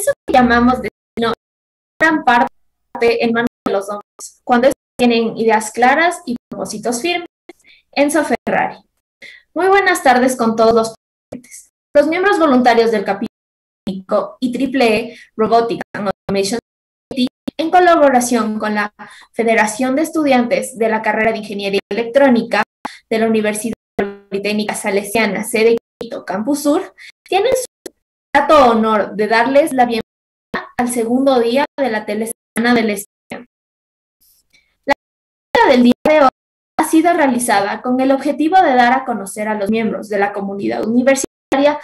eso que llamamos destino, gran parte en manos de los hombres, cuando estos tienen ideas claras y propósitos firmes. Enzo Ferrari. Muy buenas tardes con todos los presentes. Los miembros voluntarios del capítulo IEEE Robotics and Automation Society, en colaboración con la Federación de Estudiantes de la Carrera de Ingeniería Electrónica de la Universidad Politécnica Salesiana, sede Quito, Campus Sur, tienen su grato honor de darles la bienvenida al segundo día de la Telesemana del Estudiante. La actividad del día de hoy ha sido realizada con el objetivo de dar a conocer a los miembros de la comunidad universitaria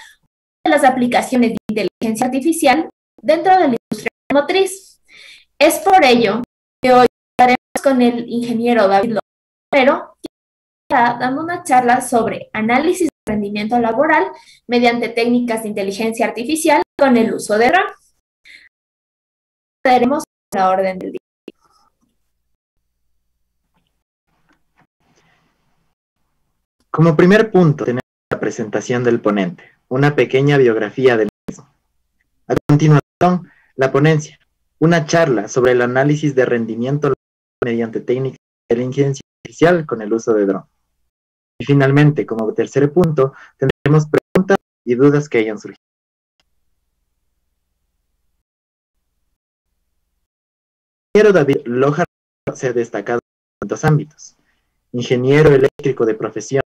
de las aplicaciones de inteligencia artificial dentro de la industria motriz. Es por ello que hoy estaremos con el ingeniero David Romero, que está dando una charla sobre análisis de rendimiento laboral mediante técnicas de inteligencia artificial con el uso de RAN. Daremos la orden del día. Como primer punto, tenemos la presentación del ponente, una pequeña biografía del mismo. A continuación, la ponencia, una charla sobre el análisis de rendimiento mediante técnicas de inteligencia artificial con el uso de dron. Y finalmente, como tercer punto, tendremos preguntas y dudas que hayan surgido. El ingeniero David Loja se ha destacado en distintos ámbitos. Ingeniero eléctrico de profesión,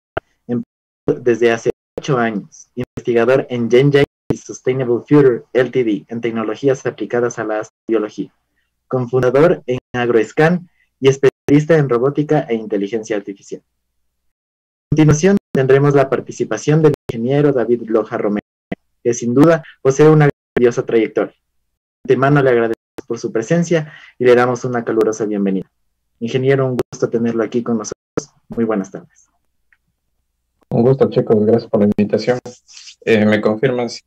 desde hace 8 años, investigador en GenJai y Sustainable Future Ltd. En tecnologías aplicadas a la astrobiología, cofundador en AgroScan y especialista en robótica e inteligencia artificial. A continuación tendremos la participación del ingeniero David Loja Romero, que sin duda posee una grandiosa trayectoria. De antemano le agradecemos por su presencia y le damos una calurosa bienvenida. Ingeniero, un gusto tenerlo aquí con nosotros. Muy buenas tardes. Un gusto, chicos, gracias por la invitación. ¿Me confirman si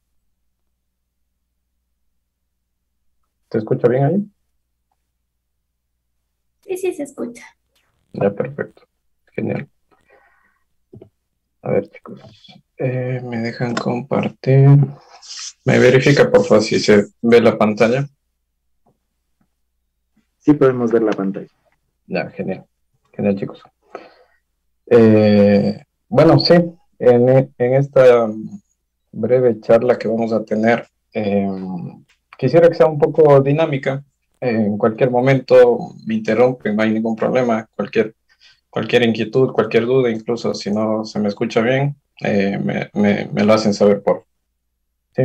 te escucha bien ahí? Sí, se escucha. Ya, perfecto. Genial. A ver, chicos, me dejan compartir. ¿Me verifica, por favor, si se ve la pantalla? Sí, podemos ver la pantalla. Ya, genial. Genial, chicos. Bueno, sí, en esta breve charla que vamos a tener, quisiera que sea un poco dinámica. En cualquier momento me interrumpen, no hay ningún problema. Cualquier inquietud, cualquier duda, incluso si no se me escucha bien, me lo hacen saber ¿sí?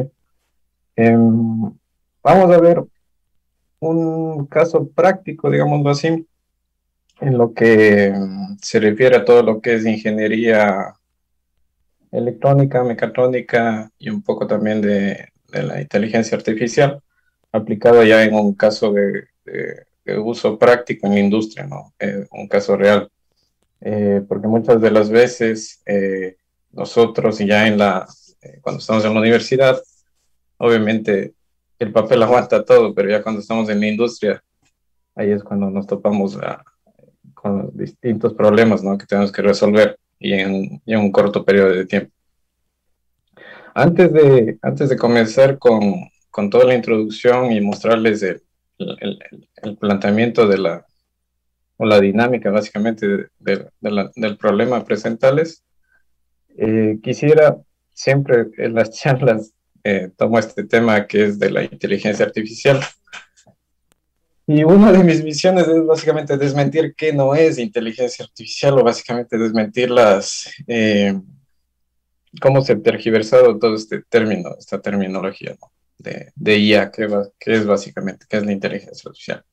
Vamos a ver un caso práctico, digámoslo así, en lo que se refiere a todo lo que es ingeniería electrónica, mecatrónica y un poco también de la inteligencia artificial, aplicado ya en un caso de uso práctico en la industria, ¿no? Un caso real. Porque muchas de las veces nosotros ya cuando estamos en la universidad, obviamente el papel aguanta todo, pero ya cuando estamos en la industria, ahí es cuando nos topamos con distintos problemas, ¿no?, que tenemos que resolver y en un corto periodo de tiempo. Antes de comenzar con toda la introducción y mostrarles el planteamiento o la dinámica básicamente del problema a presentarles, quisiera siempre en las charlas tomo este tema que es de la inteligencia artificial. Y una de mis misiones es básicamente desmentir qué no es inteligencia artificial o básicamente desmentir cómo se ha tergiversado todo este término, esta terminología, ¿no?, de IA, que es básicamente, qué es la inteligencia artificial.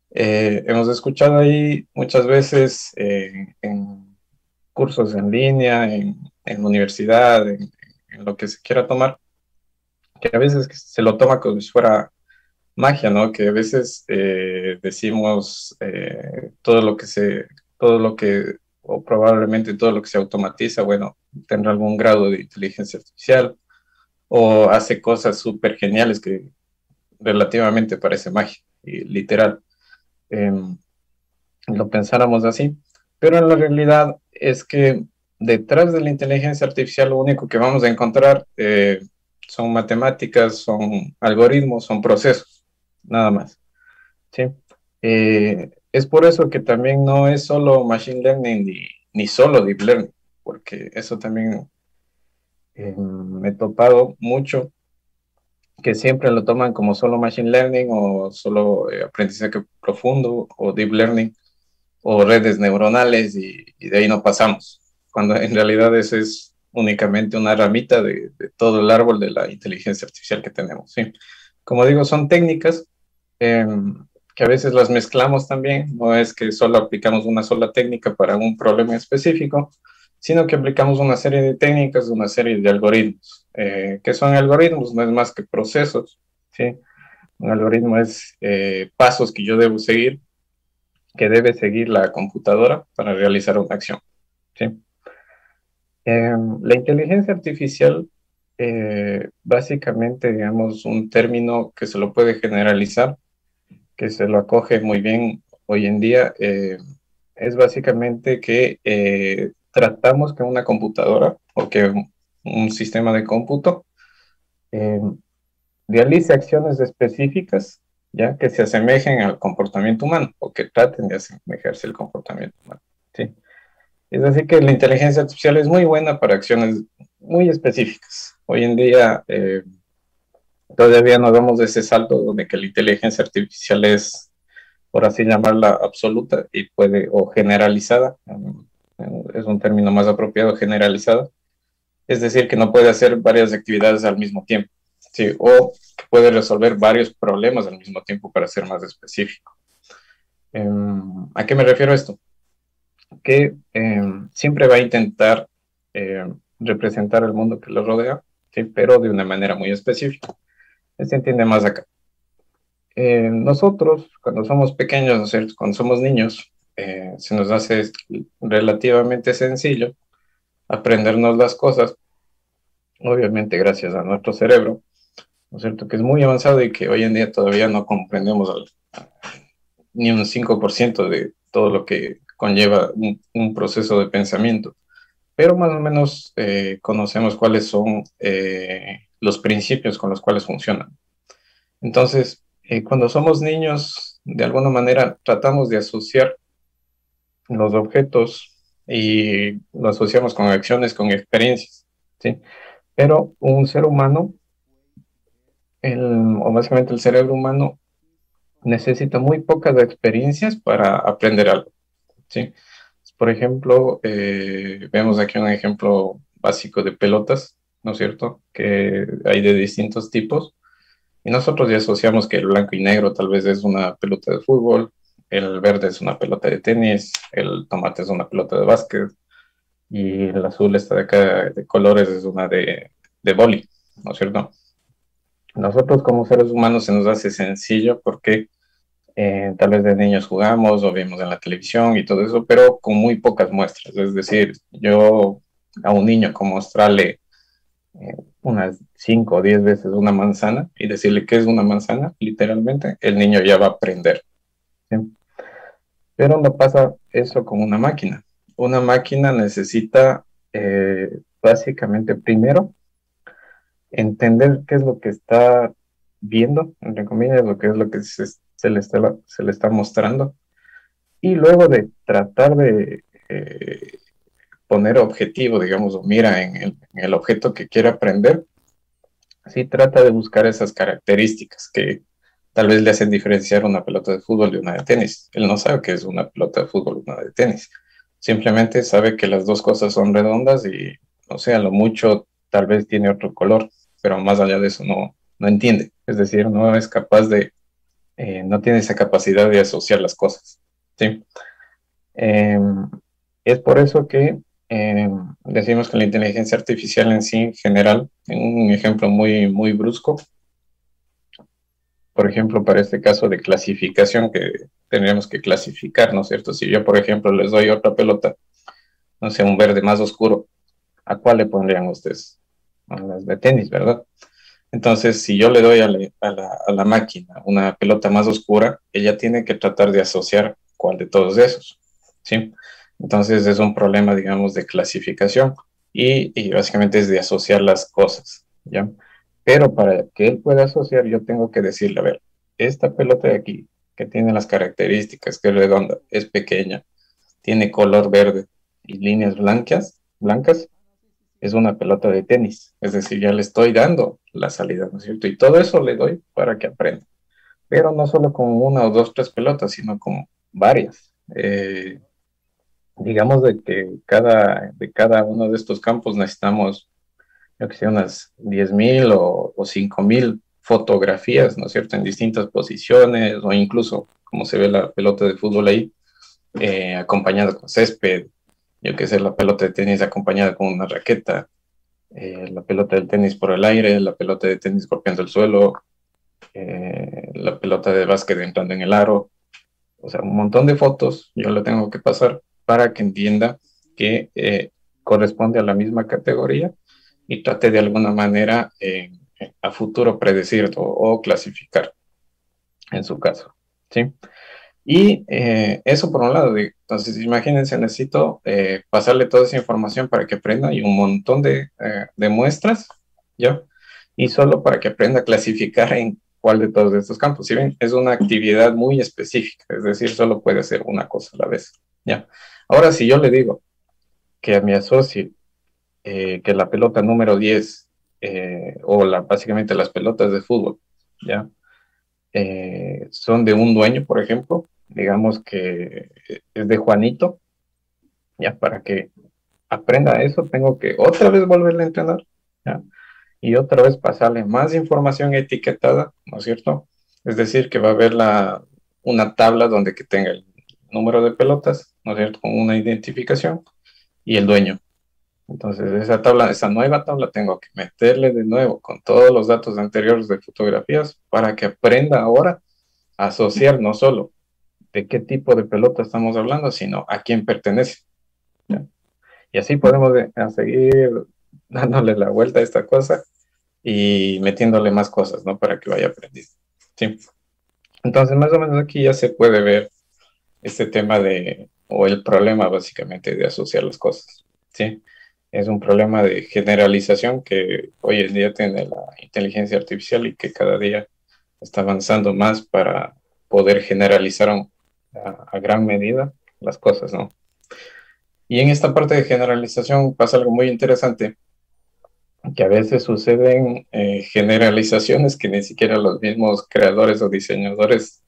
Hemos escuchado ahí muchas veces en cursos en línea, en la universidad, en lo que se quiera tomar, que a veces se lo toma como si fuera magia, ¿no? Que a veces decimos o probablemente todo lo que se automatiza, bueno, tendrá algún grado de inteligencia artificial o hace cosas súper geniales que relativamente parece magia, y literal. Lo pensáramos así, pero en la realidad es que detrás de la inteligencia artificial lo único que vamos a encontrar son matemáticas, son algoritmos, son procesos, nada más. ¿Sí? Es por eso que también no es solo Machine Learning ni solo Deep Learning, porque eso también me he topado mucho, que siempre lo toman como solo Machine Learning o solo aprendizaje profundo o Deep Learning o redes neuronales y de ahí no pasamos, cuando en realidad eso es únicamente una ramita de todo el árbol de la inteligencia artificial que tenemos, ¿sí? Como digo, son técnicas eh, que a veces las mezclamos también, no es que solo aplicamos una sola técnica para un problema específico, sino que aplicamos una serie de técnicas, una serie de algoritmos. ¿Qué son algoritmos? No es más que procesos, ¿sí? Un algoritmo es pasos que yo debo seguir, que debe seguir la computadora para realizar una acción, ¿sí? La inteligencia artificial, básicamente, digamos, un término que se lo puede generalizar, que se lo acoge muy bien hoy en día, es básicamente que tratamos que una computadora o que un sistema de cómputo eh, realice acciones específicas, ya que se asemejen al comportamiento humano o que traten de asemejarse al comportamiento humano, ¿sí? Es así que la inteligencia artificial es muy buena para acciones muy específicas. Hoy en día todavía no damos ese salto donde que la inteligencia artificial es, por así llamarla, absoluta y puede, o generalizada, es un término más apropiado, generalizada, es decir, que no puede hacer varias actividades al mismo tiempo, ¿sí? O que puede resolver varios problemas al mismo tiempo, para ser más específico. ¿A qué me refiero esto? Que siempre va a intentar representar el mundo que lo rodea, ¿sí? Pero de una manera muy específica. Se entiende más acá. Nosotros, cuando somos pequeños, ¿no es cierto? Cuando somos niños, se nos hace relativamente sencillo aprendernos las cosas, obviamente gracias a nuestro cerebro, ¿no es cierto? Que es muy avanzado y que hoy en día todavía no comprendemos ni un 5% de todo lo que conlleva un proceso de pensamiento, pero más o menos conocemos cuáles son los principios con los cuales funcionan. Entonces, cuando somos niños, de alguna manera tratamos de asociar los objetos y lo asociamos con acciones, con experiencias, ¿sí? Pero un ser humano, o básicamente el cerebro humano, necesita muy pocas experiencias para aprender algo, ¿sí? Por ejemplo, vemos aquí un ejemplo básico de pelotas, ¿no es cierto? Que hay de distintos tipos. Y nosotros ya asociamos que el blanco y negro tal vez es una pelota de fútbol, el verde es una pelota de tenis, el tomate es una pelota de básquet y el azul está de acá de colores es una de vóley, ¿no es cierto? Nosotros como seres humanos se nos hace sencillo porque tal vez de niños jugamos o vimos en la televisión y todo eso, pero con muy pocas muestras. Es decir, yo a un niño como mostrarle unas 5 o 10 veces una manzana y decirle qué es una manzana, literalmente, el niño ya va a aprender, ¿sí? Pero no pasa eso con una máquina. Una máquina necesita básicamente primero entender qué es lo que está viendo, entre comillas, lo que es lo que se le está mostrando, y luego de tratar de poner objetivo, digamos, o mira en el objeto que quiere aprender, sí trata de buscar esas características que tal vez le hacen diferenciar una pelota de fútbol de una de tenis. Él no sabe que es una pelota de fútbol o una de tenis. Simplemente sabe que las dos cosas son redondas y, o sea, lo mucho tal vez tiene otro color, pero más allá de eso no entiende. Es decir, no es capaz de, no tiene esa capacidad de asociar las cosas, ¿sí? Eh, es por eso que decimos que la inteligencia artificial en sí, en general, en un ejemplo muy brusco, por ejemplo, para este caso de clasificación, que tendríamos que clasificar, ¿no es cierto? Si yo, por ejemplo, les doy otra pelota, no sé, un verde más oscuro, ¿a cuál le pondrían ustedes? A las de tenis, ¿verdad? Entonces, si yo le doy a la máquina una pelota más oscura, ella tiene que tratar de asociar cuál de todos esos, ¿sí? Entonces, es un problema, digamos, de clasificación y básicamente es de asociar las cosas, ¿ya? Pero para que él pueda asociar, yo tengo que decirle, a ver, esta pelota de aquí, que tiene las características, que es redonda, es pequeña, tiene color verde y líneas blancas, es una pelota de tenis. Es decir, ya le estoy dando la salida, ¿no es cierto? Y todo eso le doy para que aprenda. Pero no solo con una o dos, tres pelotas, sino con varias. Digamos de que de cada uno de estos campos necesitamos, yo que sé, unas 10.000 o 5.000 fotografías, ¿no es cierto?, en distintas posiciones, o incluso, como se ve la pelota de fútbol ahí, acompañada con césped, yo que sé, la pelota de tenis acompañada con una raqueta, la pelota del tenis por el aire, la pelota de tenis golpeando el suelo, la pelota de básquet entrando en el aro, o sea, un montón de fotos yo le tengo que pasar para que entienda que corresponde a la misma categoría y trate de alguna manera a futuro predecir o clasificar en su caso, ¿sí? Y eso por un lado, entonces imagínense, necesito pasarle toda esa información para que aprenda y un montón de muestras, ¿ya? Y solo para que aprenda a clasificar en cuál de todos estos campos. Si ven, es una actividad muy específica, es decir, solo puede hacer una cosa a la vez, ¿ya? Ahora, si yo le digo que me asocie que la pelota número 10 básicamente las pelotas de fútbol, ¿ya? Son de un dueño, por ejemplo, digamos que es de Juanito, ya para que aprenda eso, tengo que otra vez volverle a entrenar, ¿ya? Y otra vez pasarle más información etiquetada, ¿no es cierto? Es decir, que va a haber una tabla donde que tenga el número de pelotas, ¿no es cierto? Con una identificación y el dueño. Entonces, esa nueva tabla tengo que meterle de nuevo con todos los datos anteriores de fotografías para que aprenda ahora a asociar no solo de qué tipo de pelota estamos hablando, sino a quién pertenece, ¿ya? Y así podemos a seguir dándole la vuelta a esta cosa y metiéndole más cosas, ¿no? Para que vaya aprendiendo. Sí. Entonces, más o menos aquí ya se puede ver este tema o el problema básicamente de asociar las cosas, ¿sí? Es un problema de generalización que hoy en día tiene la inteligencia artificial y que cada día está avanzando más para poder generalizar a gran medida las cosas, ¿no? Y en esta parte de generalización pasa algo muy interesante, que a veces suceden generalizaciones que ni siquiera los mismos creadores o diseñadores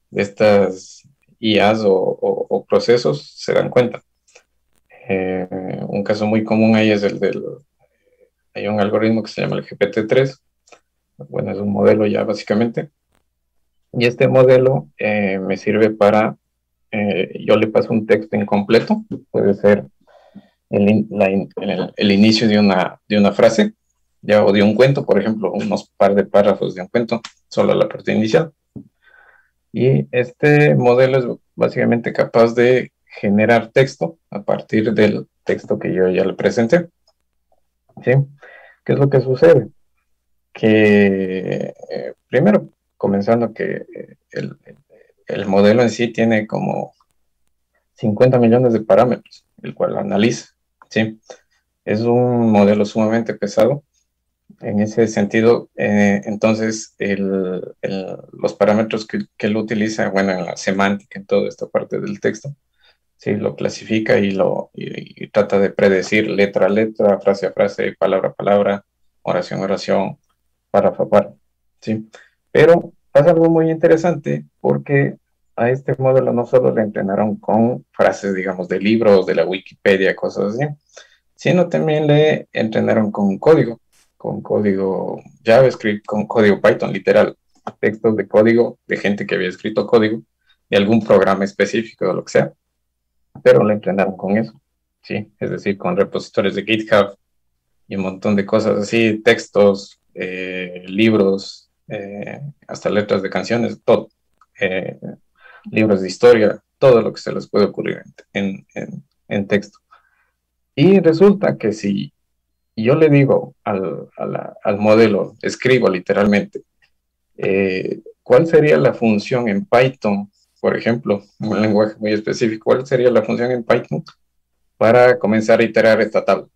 de estas IAs o procesos se dan cuenta. Un caso muy común ahí es hay un algoritmo que se llama el GPT-3, bueno, es un modelo ya básicamente, y este modelo me sirve para, yo le paso un texto incompleto, puede ser el inicio de una frase, ya, o de un cuento, por ejemplo, unos par de párrafos de un cuento, solo la parte inicial. Y este modelo es básicamente capaz de generar texto a partir del texto que yo ya le presenté, ¿sí? ¿Qué es lo que sucede? Que primero, comenzando que el modelo en sí tiene como 50 millones de parámetros, el cual analiza, ¿sí? Es un modelo sumamente pesado. En ese sentido, entonces, los parámetros que él utiliza, bueno, en la semántica, en toda esta parte del texto, sí, lo clasifica y trata de predecir letra a letra, frase a frase, palabra a palabra, oración a oración, párrafo a párrafo, ¿sí? Pero pasa algo muy interesante porque a este modelo no solo le entrenaron con frases, digamos, de libros, de la Wikipedia, cosas así, sino también le entrenaron con código JavaScript, con código Python, literal, textos de código de gente que había escrito código de algún programa específico o lo que sea, pero le entrenaron con eso, ¿sí? Es decir, con repositorios de GitHub y un montón de cosas así, textos, libros, hasta letras de canciones, todo, eh, libros de historia, todo lo que se les puede ocurrir en texto. Y resulta que si yo le digo al modelo, escribo literalmente, ¿cuál sería la función en Python, por ejemplo, un lenguaje muy específico, cuál sería la función en Python para comenzar a iterar esta tabla?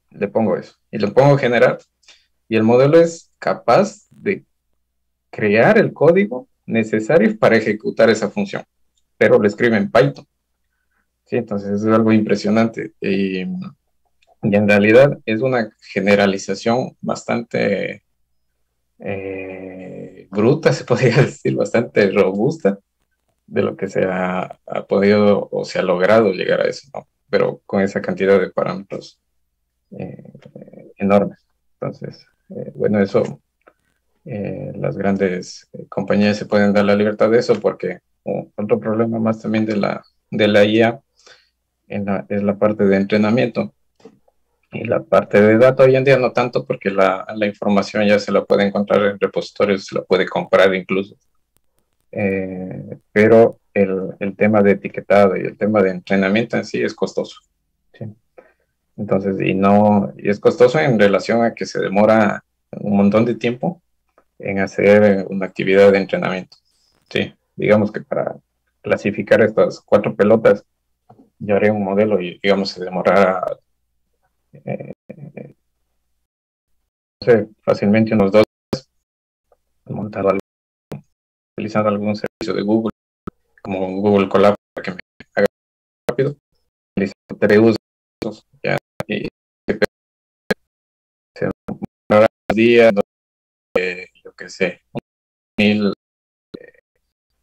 Le pongo eso y le pongo generar Y el modelo es capaz de crear el código necesario para ejecutar esa función, pero lo escribe en Python. Sí, entonces es algo impresionante. Y en realidad es una generalización bastante bruta, se podría decir, bastante robusta de lo que ha podido o se ha logrado llegar a eso, ¿no? Pero con esa cantidad de parámetros eh, enormes. Entonces, bueno, eso, las grandes compañías se pueden dar la libertad de eso porque otro problema más también de la IA es la parte de entrenamiento. Y la parte de datos hoy en día no tanto porque la información ya se la puede encontrar en repositorios, se la puede comprar incluso. Pero el tema de etiquetado y el tema de entrenamiento en sí es costoso. ¿Sí? Entonces, y es costoso en relación a que se demora un montón de tiempo en hacer una actividad de entrenamiento. Sí, digamos que para clasificar estas 4 pelotas, yo haré un modelo y digamos se demorará fácilmente unos 2 montado utilizando algún servicio de Google, como Google Colab, para que me haga rápido, utilizando TPUs, ya, y se demorará un día, yo qué sé, 1000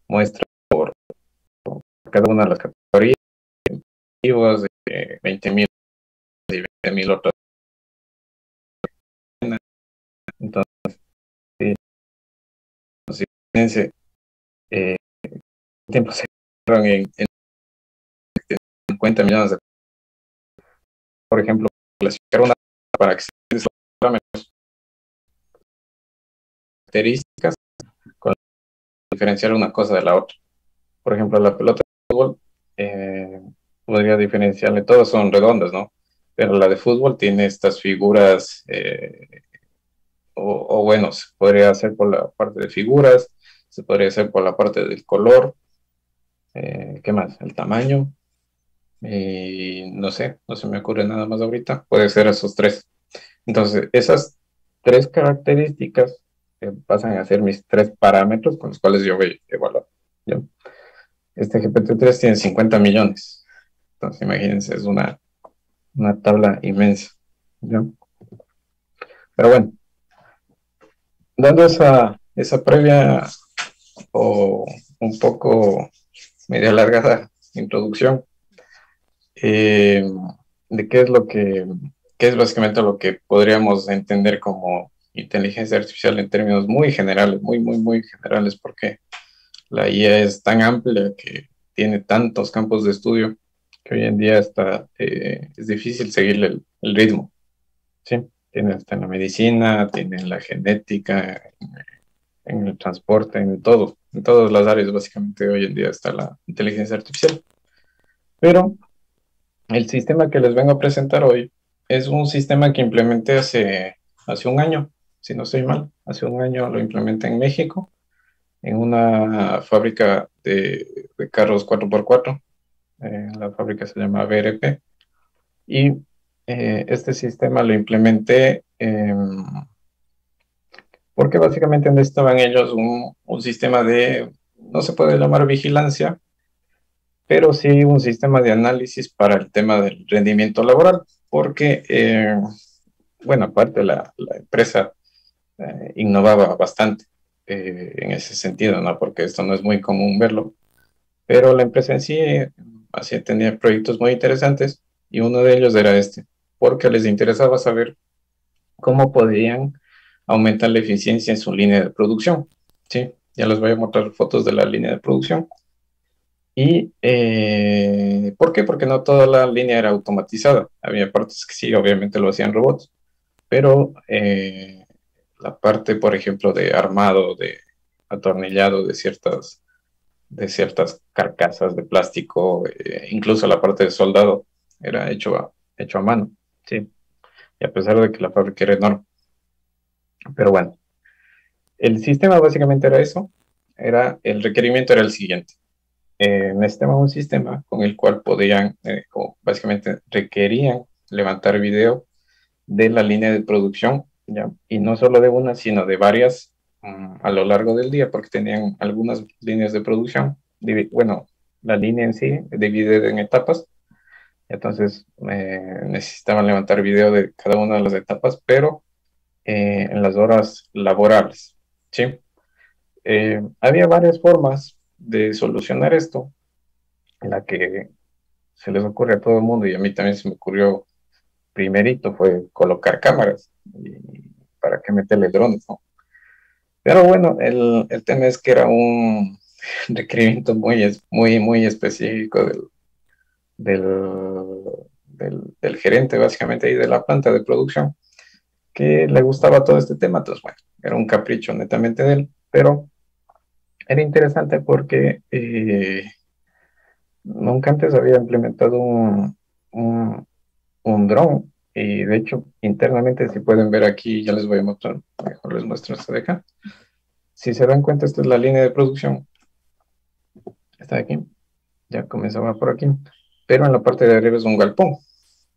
muestras por cada una de las categorías, de 20.000 y 20.000 otras. Entonces, sí, fíjense, tiempo se en 50 millones de, por ejemplo, clasificar una para que se parámetros, características, con diferenciar una cosa de la otra. Por ejemplo, la pelota de fútbol, podría diferenciarle, todas son redondas, ¿no? Pero la de fútbol tiene estas figuras, o bueno, se podría hacer por la parte de figuras, se podría hacer por la parte del color, ¿qué más? El tamaño, y no sé, no se me ocurre nada más ahorita, puede ser esos 3. Entonces, esas 3 características pasan a ser mis 3 parámetros con los cuales yo voy a evaluar. ¿Ya? Este GPT-3 tiene 50 millones. Entonces, imagínense, es una tabla inmensa. ¿Ya? Pero bueno, dando esa previa o un poco media alargada introducción, eh, de qué es básicamente lo que podríamos entender como inteligencia artificial en términos muy generales, muy, muy, muy generales, porque la IA es tan amplia que tiene tantos campos de estudio que hoy en día es difícil seguirle el ritmo. ¿Sí? Tiene hasta en la medicina, tiene en la genética, en el transporte, en todo, en todas las áreas básicamente hoy en día está la inteligencia artificial. Pero el sistema que les vengo a presentar hoy es un sistema que implementé hace un año, si no estoy mal, hace un año lo implementé en México, en una fábrica de carros 4x4, la fábrica se llama BRP, y este sistema lo implementé porque básicamente necesitaban ellos un sistema no se puede llamar vigilancia, pero sí un sistema de análisis para el tema del rendimiento laboral, porque, bueno, aparte la empresa innovaba bastante en ese sentido, ¿no? Porque esto no es muy común verlo, pero la empresa en sí así tenía proyectos muy interesantes y uno de ellos era este, porque les interesaba saber cómo podían aumentar la eficiencia en su línea de producción. ¿Sí? Ya les voy a mostrar fotos de la línea de producción. ¿Y por qué? Porque no toda la línea era automatizada. Había partes que sí, obviamente lo hacían robots, pero la parte, por ejemplo, de armado, de atornillado de ciertas carcasas de plástico, incluso la parte de soldado era hecho a mano. Sí, y a pesar de que la fábrica era enorme. Pero bueno, el sistema básicamente era eso. El requerimiento era el siguiente. Necesitaban un sistema con el cual podían, o básicamente requerían levantar video de la línea de producción ¿ya? Y no solo de una, sino de varias a lo largo del día, porque tenían algunas líneas de producción. Bueno, la línea en sí dividida en etapas, entonces necesitaban levantar video de cada una de las etapas, pero en las horas laborables, ¿sí? Había varias formas de solucionar esto, en la que se les ocurre a todo el mundo, y a mí también se me ocurrió primerito, fue colocar cámaras, y para qué meterle drones, ¿no? Pero bueno, el tema es que era un requerimiento muy específico del, del gerente, básicamente, ahí de la planta de producción, que le gustaba todo este tema. Entonces, bueno, era un capricho netamente de él, pero era interesante porque nunca antes había implementado un dron. Y de hecho, internamente, si pueden ver aquí, ya les voy a mostrar, mejor les muestro esta de acá. Si se dan cuenta, esta es la línea de producción. Está aquí, ya comenzaba por aquí, pero en la parte de arriba es un galpón.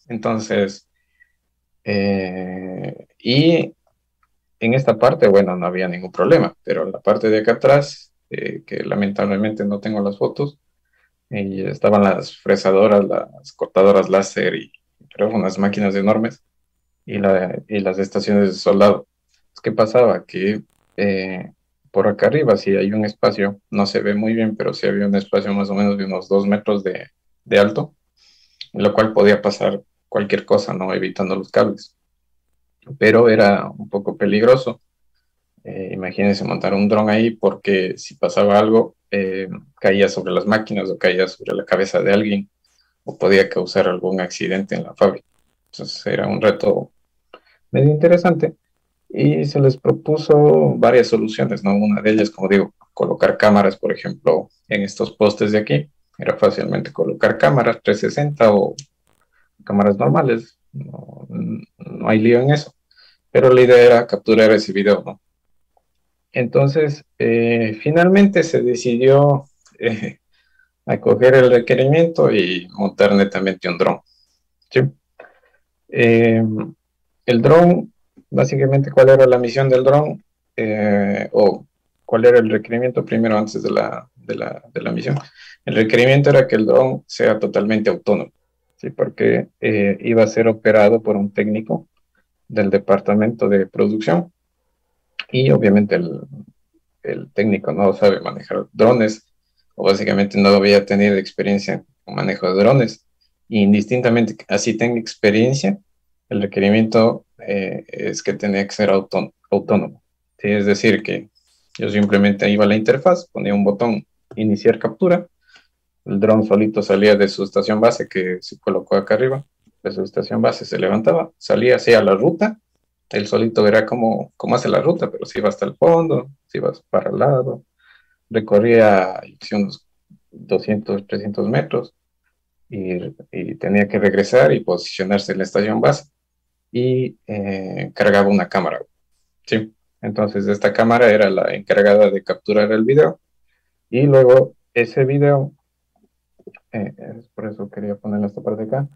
Entonces, y en esta parte, bueno, no había ningún problema, pero en la parte de acá atrás, que lamentablemente no tengo las fotos, y estaban las fresadoras, las cortadoras láser y creo unas máquinas enormes y las estaciones de soldado. ¿Qué pasaba? Que por acá arriba sí hay un espacio, no se ve muy bien, pero sí había un espacio más o menos de unos 2 metros de alto, en lo cual podía pasar cualquier cosa, ¿no? Evitando los cables. Pero era un poco peligroso. Imagínense montar un dron ahí porque si pasaba algo, caía sobre las máquinas o caía sobre la cabeza de alguien o podía causar algún accidente en la fábrica. Entonces era un reto medio interesante y se les propuso varias soluciones, ¿no? Una de ellas, como digo, colocar cámaras, por ejemplo, en estos postes de aquí. Era fácilmente colocar cámaras 360 o cámaras normales, no hay lío en eso, pero la idea era capturar ese video, ¿no? Entonces, finalmente se decidió acoger el requerimiento y montar netamente un dron, ¿sí? Eh, el dron, básicamente, ¿cuál era la misión del dron? O cuál era el requerimiento primero antes de la misión. El requerimiento era que el dron sea totalmente autónomo, ¿sí? Porque iba a ser operado por un técnico del departamento de producción y obviamente el técnico no sabe manejar drones o básicamente no había tenido experiencia con manejo de drones. Y indistintamente, así tenga experiencia, el requerimiento es que tenía que ser autónomo. ¿Sí? Es decir, que yo simplemente iba a la interfaz, ponía un botón iniciar captura, el dron solito salía de su estación base que se colocó acá arriba, de su estación base se levantaba, salía hacia la ruta, él solito verá cómo hace la ruta, pero si va hasta el fondo, si vas para el lado, recorría unos 200, 300 metros y tenía que regresar y posicionarse en la estación base y cargaba una cámara, ¿sí? Entonces esta cámara era la encargada de capturar el video y luego ese video, es por eso quería poner esta parte acá,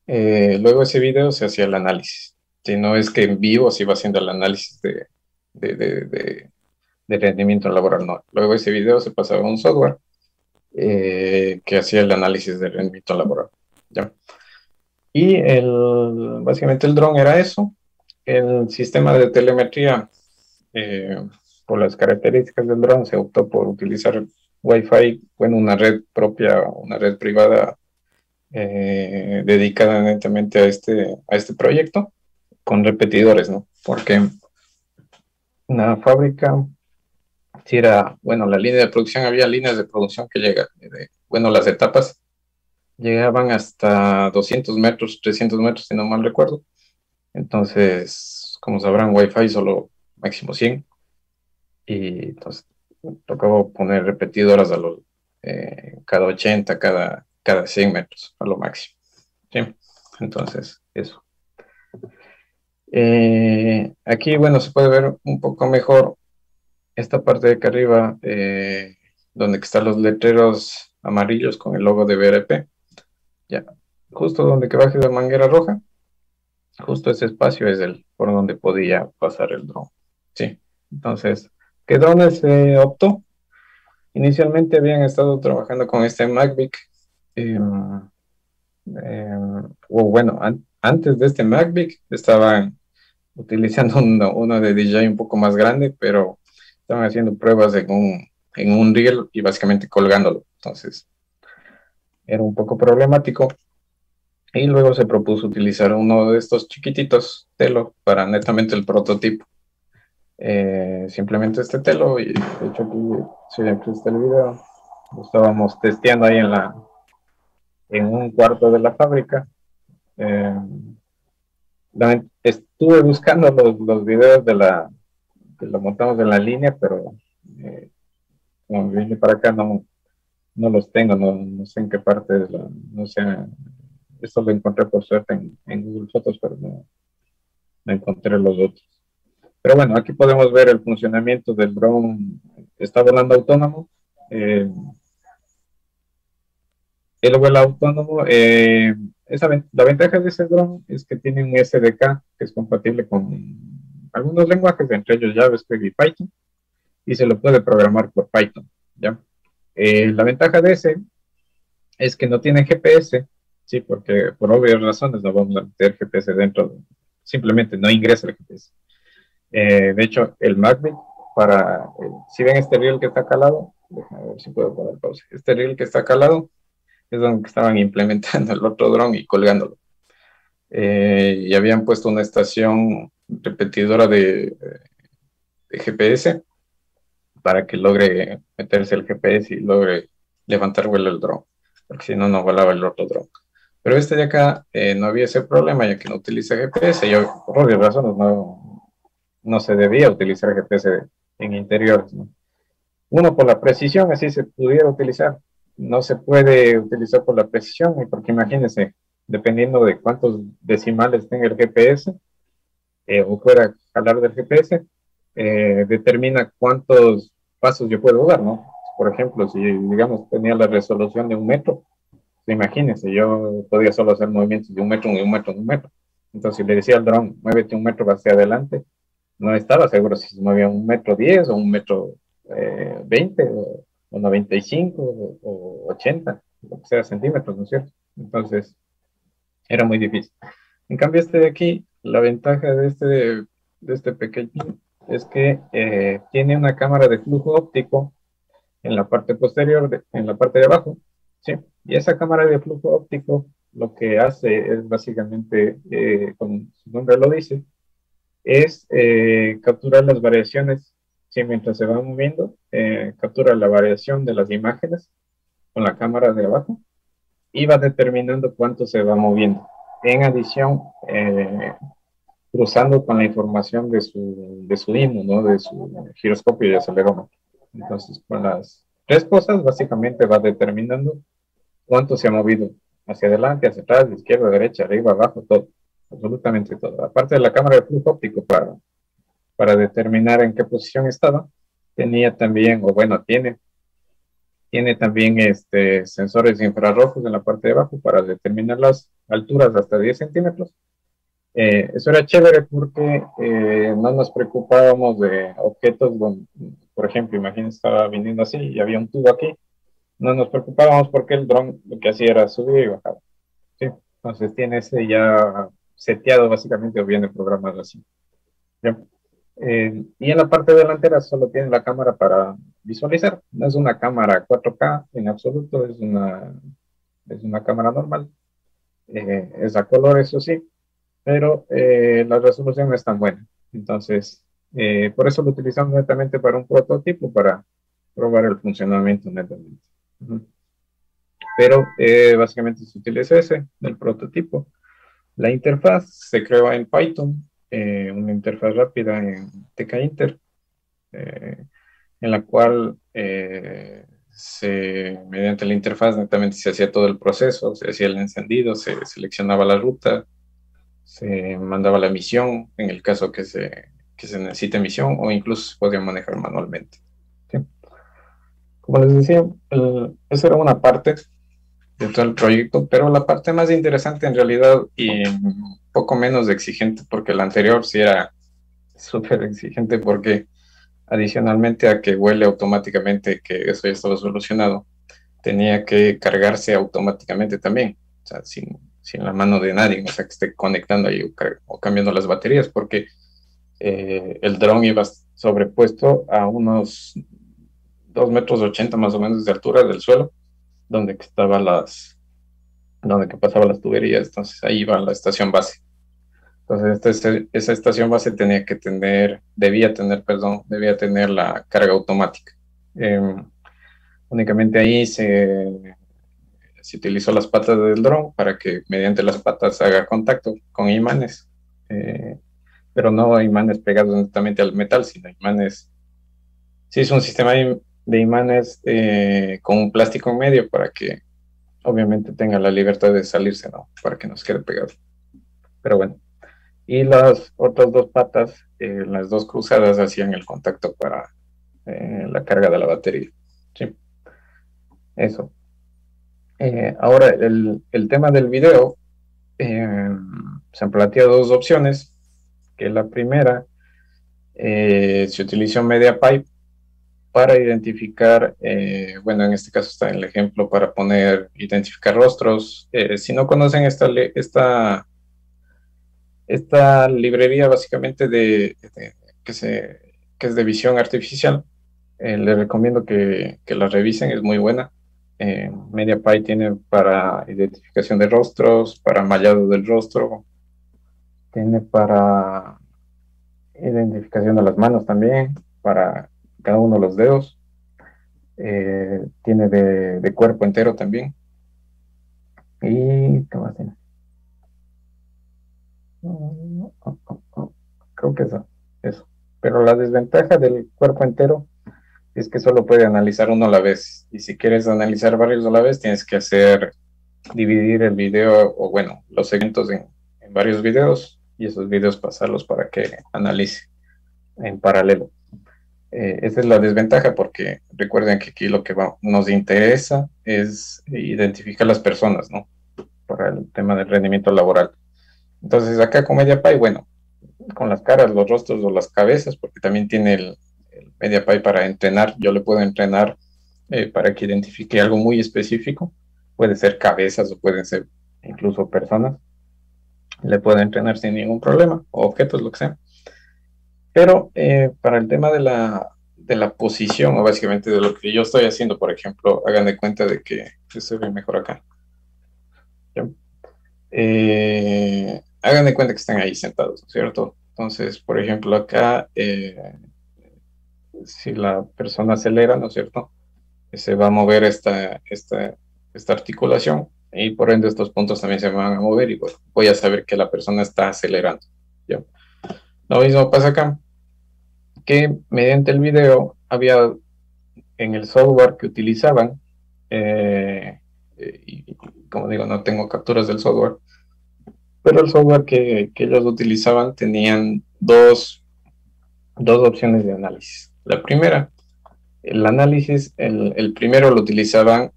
luego ese video se hacía el análisis, si no es que en vivo se iba haciendo el análisis de, de, de, de rendimiento laboral, no. Luego ese video se pasaba a un software que hacía el análisis de rendimiento laboral, ¿ya? Y básicamente el dron era eso. El sistema de telemetría, por las características del dron, se optó por utilizar Wi-Fi, bueno, una red propia, una red privada dedicada netamente a este proyecto, con repetidores, ¿no? Porque una fábrica, si era, bueno, la línea de producción, había líneas de producción que llegan, bueno, las etapas llegaban hasta 200 metros, 300 metros, si no mal recuerdo. Entonces, como sabrán, Wi-Fi solo máximo 100. Y entonces tocaba poner repetidoras cada 80, cada 100 metros, a lo máximo. ¿Sí? Entonces, eso. Aquí, bueno, se puede ver un poco mejor esta parte de acá arriba, donde están los letreros amarillos con el logo de BRP. Ya, justo donde que baje la manguera roja, justo ese espacio es el por donde podía pasar el dron. Sí, entonces, ¿qué drones se optó? Inicialmente habían estado trabajando con este Mavic, eh, o bueno, antes de este Mavic estaban utilizando uno de DJI un poco más grande, pero estaban haciendo pruebas en un reel y básicamente colgándolo. Entonces, era un poco problemático. Y luego se propuso utilizar uno de estos chiquititos, Telo, para netamente el prototipo. Simplemente este Telo, y de hecho aquí está el video. Lo estábamos testeando ahí en un cuarto de la fábrica. Eh, Estuve buscando los videos que lo montamos en la línea, pero como vine para acá no los tengo, no sé en qué parte de no sé, esto lo encontré por suerte en Google Fotos, pero no encontré los otros. Pero bueno, aquí podemos ver el funcionamiento del dron. Está volando autónomo. Eh, el vuelo autónomo, la ventaja de ese dron es que tiene un SDK que es compatible con algunos lenguajes, entre ellos JavaScript y Python, y se lo puede programar por Python, ¿ya? La ventaja de ese es que no tiene GPS, sí, porque por obvias razones no vamos a meter GPS dentro, simplemente no ingresa el GPS. De hecho, el Mavic, si ven este reel que está calado, déjame ver si puedo poner pausa. Este reel que está calado es donde estaban implementando el otro dron y colgándolo. Y habían puesto una estación repetidora de GPS para que logre meterse el GPS y logre levantar vuelo el dron, porque si no, no volaba el otro dron. Pero este de acá no había ese problema, ya que no utiliza GPS. Yo, por obvias razones, no se debía utilizar GPS en interiores, ¿no? Uno, por la precisión, así se pudiera utilizar. No se puede utilizar por la precisión, porque imagínense, dependiendo de cuántos decimales tenga el GPS, o pueda jalar del GPS, determina cuántos pasos yo puedo dar, ¿no? Por ejemplo, si digamos tenía la resolución de 1 metro, pues imagínense, yo podía solo hacer movimientos de 1 metro, de 1 metro, de 1 metro. Entonces, si le decía al dron, muévete 1 metro hacia adelante, no estaba seguro si se movía 1,10 m o 1,20 m o 95 o 80, lo que sea centímetros, ¿no es cierto? Entonces, era muy difícil. En cambio, este de aquí, la ventaja de este pequeño es que tiene una cámara de flujo óptico en la parte posterior, en la parte de abajo, ¿sí? Y esa cámara de flujo óptico lo que hace es básicamente, como su nombre lo dice, es capturar las variaciones, ¿sí? Mientras se va moviendo, captura la variación de las imágenes con la cámara de abajo y va determinando cuánto se va moviendo. En adición, cruzando con la información de su IMU, ¿no? De su giroscopio y acelerómetro. Entonces, con las tres cosas, básicamente va determinando cuánto se ha movido hacia adelante, hacia atrás, de izquierda, derecha, arriba, abajo, todo, absolutamente todo. Aparte de la cámara de flujo óptico para determinar en qué posición estaba, tenía también, o bueno, tiene también sensores infrarrojos en la parte de abajo para determinar las alturas hasta 10 centímetros. Eso era chévere porque no nos preocupábamos de objetos donde, por ejemplo, imagínense, estaba viniendo así y había un tubo aquí. No nos preocupábamos porque el dron lo que hacía era subir y bajar, ¿sí? Entonces tiene ese ya seteado básicamente o viene programado así, ¿ya? Y en la parte delantera solo tiene la cámara para visualizar. No es una cámara 4K en absoluto, es una cámara normal. Es a color, eso sí, pero la resolución no es tan buena. Entonces, por eso lo utilizamos netamente para un prototipo, para probar el funcionamiento netamente. Pero básicamente se utiliza ese, el prototipo. La interfaz se creó en Python, una interfaz rápida en TK-Inter, en la cual mediante la interfaz netamente se hacía todo el proceso, se hacía el encendido, se seleccionaba la ruta, se mandaba la misión en el caso que se necesite misión, o incluso se podía manejar manualmente, ¿sí? Como les decía, esa era una parte de todo el proyecto, pero la parte más interesante en realidad y un poco menos exigente, porque la anterior sí era súper exigente, porque adicionalmente a que huele automáticamente, que eso ya estaba solucionado, tenía que cargarse automáticamente también, o sea, sin la mano de nadie, o sea, que esté conectando ahí o cambiando las baterías, porque el dron iba sobrepuesto a unos 2,80 metros más o menos de altura del suelo, donde que estaban donde que pasaban las tuberías, entonces ahí iba la estación base. Entonces esa estación base debía tener la carga automática. Únicamente ahí se utilizó las patas del dron para que mediante las patas haga contacto con imanes, pero no imanes pegados netamente al metal, sino imanes. Sí, es un sistema de imanes con un plástico en medio para que obviamente tenga la libertad de salirse, ¿no? Para que nos quede pegado. Pero bueno. Y las otras dos patas, las dos cruzadas, hacían el contacto para la carga de la batería. Sí, eso. Ahora, el tema del video, se han planteado dos opciones, que la primera, se utilizó MediaPipe para identificar, bueno, en este caso está en el ejemplo para identificar rostros. Si no conocen esta librería básicamente que es de visión artificial, les recomiendo que la revisen, es muy buena. MediaPy tiene para identificación de rostros, para mallado del rostro, tiene para identificación de las manos también, para cada uno de los dedos, tiene de cuerpo entero también. ¿Y qué más tiene? Creo que eso. Pero la desventaja del cuerpo entero es que solo puede analizar uno a la vez. Y si quieres analizar varios a la vez, tienes que dividir el video, o bueno, los segmentos en varios videos, y esos videos pasarlos para que analice en paralelo. Esa es la desventaja, porque recuerden que aquí lo que nos interesa es identificar las personas, ¿no? Para el tema del rendimiento laboral. Entonces acá con MediaPy, bueno, con las caras, los rostros o las cabezas, porque también tiene el MediaPy para entrenar. Yo le puedo entrenar para que identifique algo muy específico. Puede ser cabezas o pueden ser incluso personas. Le puedo entrenar sin ningún problema, o objetos, lo que sea. Pero para el tema de la posición, o básicamente de lo que yo estoy haciendo, por ejemplo, hagan de cuenta de que se ve mejor acá. Hagan de cuenta que están ahí sentados, ¿cierto? Entonces, por ejemplo, acá, si la persona acelera, ¿no es cierto? Se va a mover esta articulación, y por ende estos puntos también se van a mover, y bueno, voy a saber que la persona está acelerando. ¿Ya? Lo mismo pasa acá, que mediante el video había en el software que utilizaban, y como digo, no tengo capturas del software, pero el software que ellos utilizaban tenían dos opciones de análisis. La primera, el análisis, el primero lo utilizaban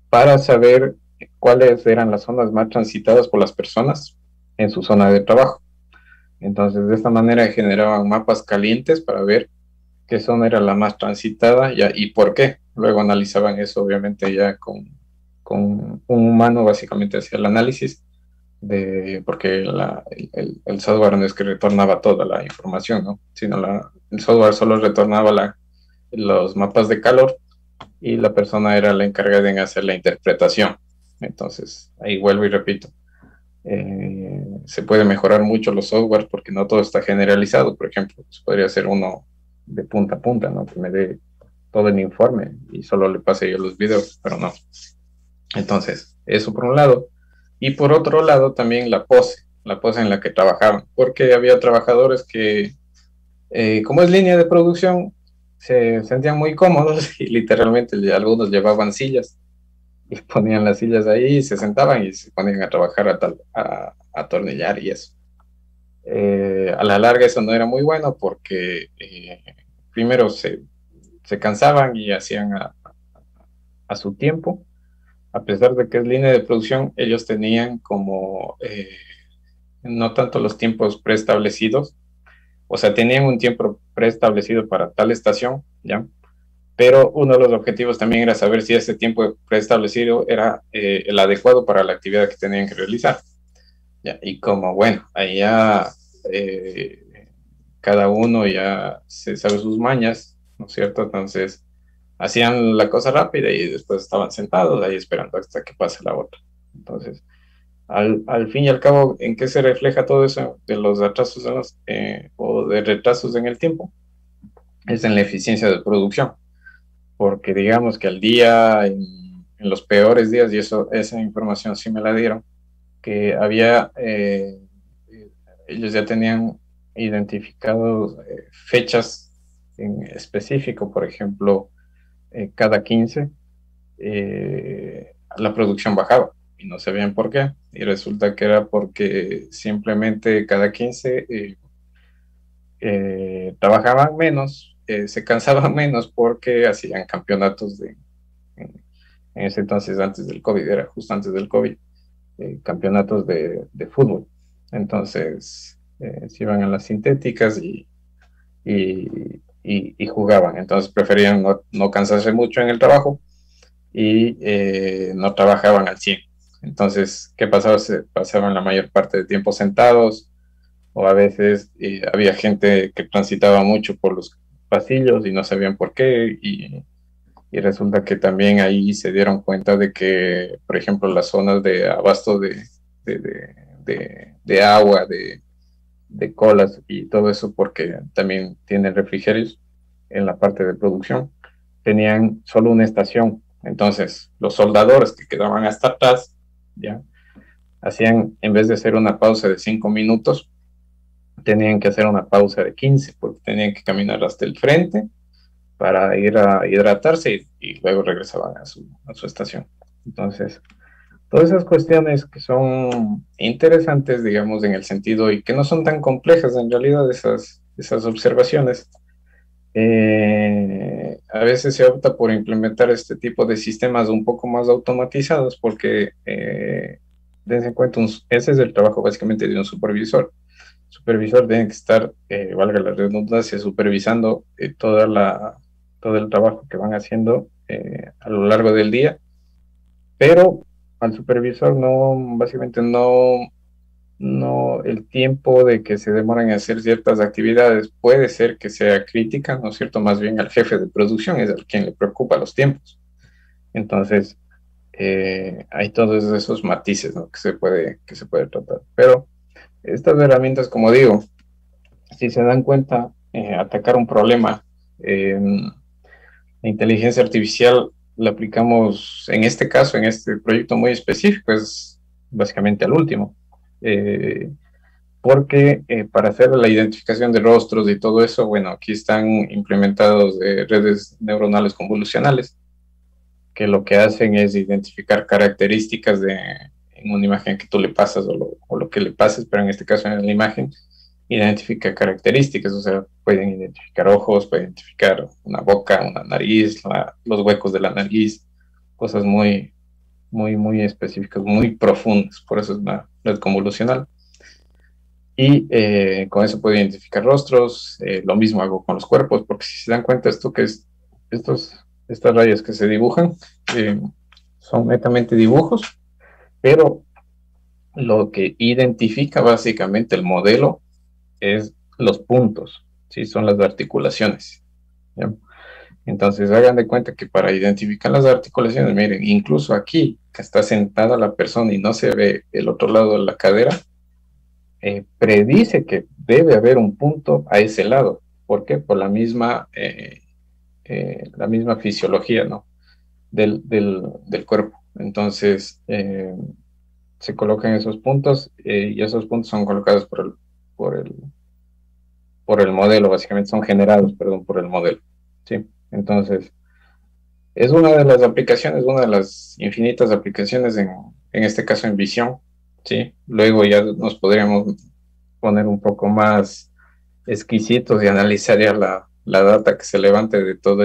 para saber cuáles eran las zonas más transitadas por las personas en su zona de trabajo. Entonces, de esta manera generaban mapas calientes para ver qué zona era la más transitada y por qué. Luego analizaban eso, obviamente, ya con un humano, básicamente hacía el análisis, porque el software no es que retornaba toda la información, ¿no? Sino el software solo retornaba los mapas de calor, y la persona era la encargada de hacer la interpretación. Entonces, ahí vuelvo y repito, se puede mejorar mucho los softwares porque no todo está generalizado. Por ejemplo, pues podría ser uno de punta a punta, ¿no? Que me dé todo el informe y solo le pase yo los videos, pero no. Entonces, eso por un lado. Y por otro lado, también la pose en la que trabajaban, porque había trabajadores que, como es línea de producción, se sentían muy cómodos y literalmente algunos llevaban sillas y ponían las sillas ahí y se sentaban y se ponían a trabajar a atornillar y eso. A la larga eso no era muy bueno porque primero se cansaban y hacían a su tiempo, a pesar de que es línea de producción, ellos tenían como no tanto los tiempos preestablecidos, o sea, tenían un tiempo preestablecido para tal estación, ¿ya? Pero uno de los objetivos también era saber si ese tiempo preestablecido era el adecuado para la actividad que tenían que realizar. ¿Ya? Y como, bueno, ahí ya cada uno ya se sabe sus mañas, ¿no es cierto? Entonces, hacían la cosa rápida y después estaban sentados ahí esperando hasta que pase la otra. Entonces, al fin y al cabo, ¿en qué se refleja todo eso de los atrasos o de retrasos en el tiempo? Es en la eficiencia de producción, porque digamos que al día, en los peores días, y esa información sí me la dieron, que había, ellos ya tenían identificado fechas en específico, por ejemplo, cada 15 la producción bajaba y no sabían por qué. Y resulta que era porque simplemente cada 15 trabajaban menos, se cansaban menos porque hacían campeonatos en ese entonces, antes del COVID, era justo antes del COVID, campeonatos de fútbol. Entonces, se iban a las sintéticas y jugaban. Entonces, preferían no cansarse mucho en el trabajo y no trabajaban al 100. Entonces, ¿qué pasaba? Se pasaban la mayor parte del tiempo sentados, o a veces había gente que transitaba mucho por los pasillos y no sabían por qué, y resulta que también ahí se dieron cuenta de que, por ejemplo, las zonas de abasto de agua, de colas y todo eso, porque también tienen refrigerios en la parte de producción, tenían solo una estación. Entonces, los soldadores que quedaban hasta atrás, ya, hacían, en vez de hacer una pausa de 5 minutos, tenían que hacer una pausa de 15, porque tenían que caminar hasta el frente para ir a hidratarse y luego regresaban a su estación. Entonces, todas esas cuestiones que son interesantes, digamos, en el sentido y que no son tan complejas en realidad, esas observaciones, a veces se opta por implementar este tipo de sistemas un poco más automatizados porque, dense en cuenta, ese es el trabajo básicamente de un supervisor. El supervisor tiene que estar, valga la redundancia, supervisando todo el trabajo que van haciendo a lo largo del día, pero al supervisor básicamente no, el tiempo de que se demoran en hacer ciertas actividades puede ser que sea crítica, ¿no es cierto? Más bien al jefe de producción es al quien le preocupa los tiempos. Entonces, hay todos esos matices, ¿no? que se puede tratar. Pero estas herramientas, como digo, si se dan cuenta, atacar un problema, la inteligencia artificial la aplicamos en este caso, en este proyecto muy específico, es básicamente al último. Porque para hacer la identificación de rostros y todo eso, bueno, aquí están implementados redes neuronales convolucionales, que lo que hacen es identificar características en una imagen que tú le pasas o lo que le pases, pero en este caso en la imagen, identifica características, o sea, pueden identificar ojos, pueden identificar una boca, una nariz, los huecos de la nariz, cosas muy, muy, muy específicas, muy profundas, por eso es una red convolucional. Y con eso puedo identificar rostros. Lo mismo hago con los cuerpos, porque si se dan cuenta, estas rayas que se dibujan son netamente dibujos, pero lo que identifica básicamente el modelo es los puntos, ¿sí? Son las articulaciones, ¿ya? Entonces hagan de cuenta que para identificar las articulaciones, miren, incluso aquí que está sentada la persona y no se ve el otro lado de la cadera, predice que debe haber un punto a ese lado. ¿Por qué? Por la misma fisiología, ¿no? del cuerpo. Entonces, se colocan esos puntos y esos puntos son colocados por el, por el modelo, básicamente son generados, perdón, por el modelo. ¿Sí? Entonces, es una de las aplicaciones, una de las infinitas aplicaciones en este caso en visión. ¿Sí? Luego ya nos podríamos poner un poco más exquisitos y analizar ya la data que se levante de todo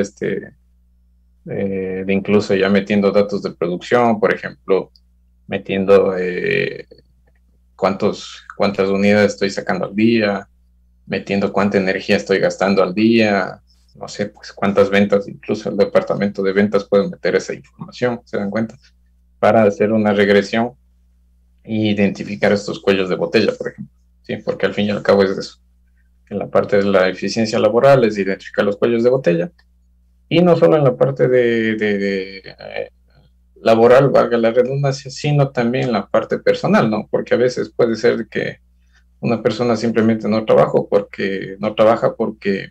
de incluso ya metiendo datos de producción, por ejemplo, metiendo cuántas unidades estoy sacando al día, metiendo cuánta energía estoy gastando al día, no sé, pues cuántas ventas, incluso el departamento de ventas puede meter esa información, ¿se dan cuenta? Para hacer una regresión e identificar estos cuellos de botella, por ejemplo, ¿sí? Porque al fin y al cabo es eso. En la parte de la eficiencia laboral es identificar los cuellos de botella, y no solo en la parte de laboral, valga la redundancia, sino también en la parte personal, ¿no? Porque a veces puede ser que una persona simplemente no trabaja porque,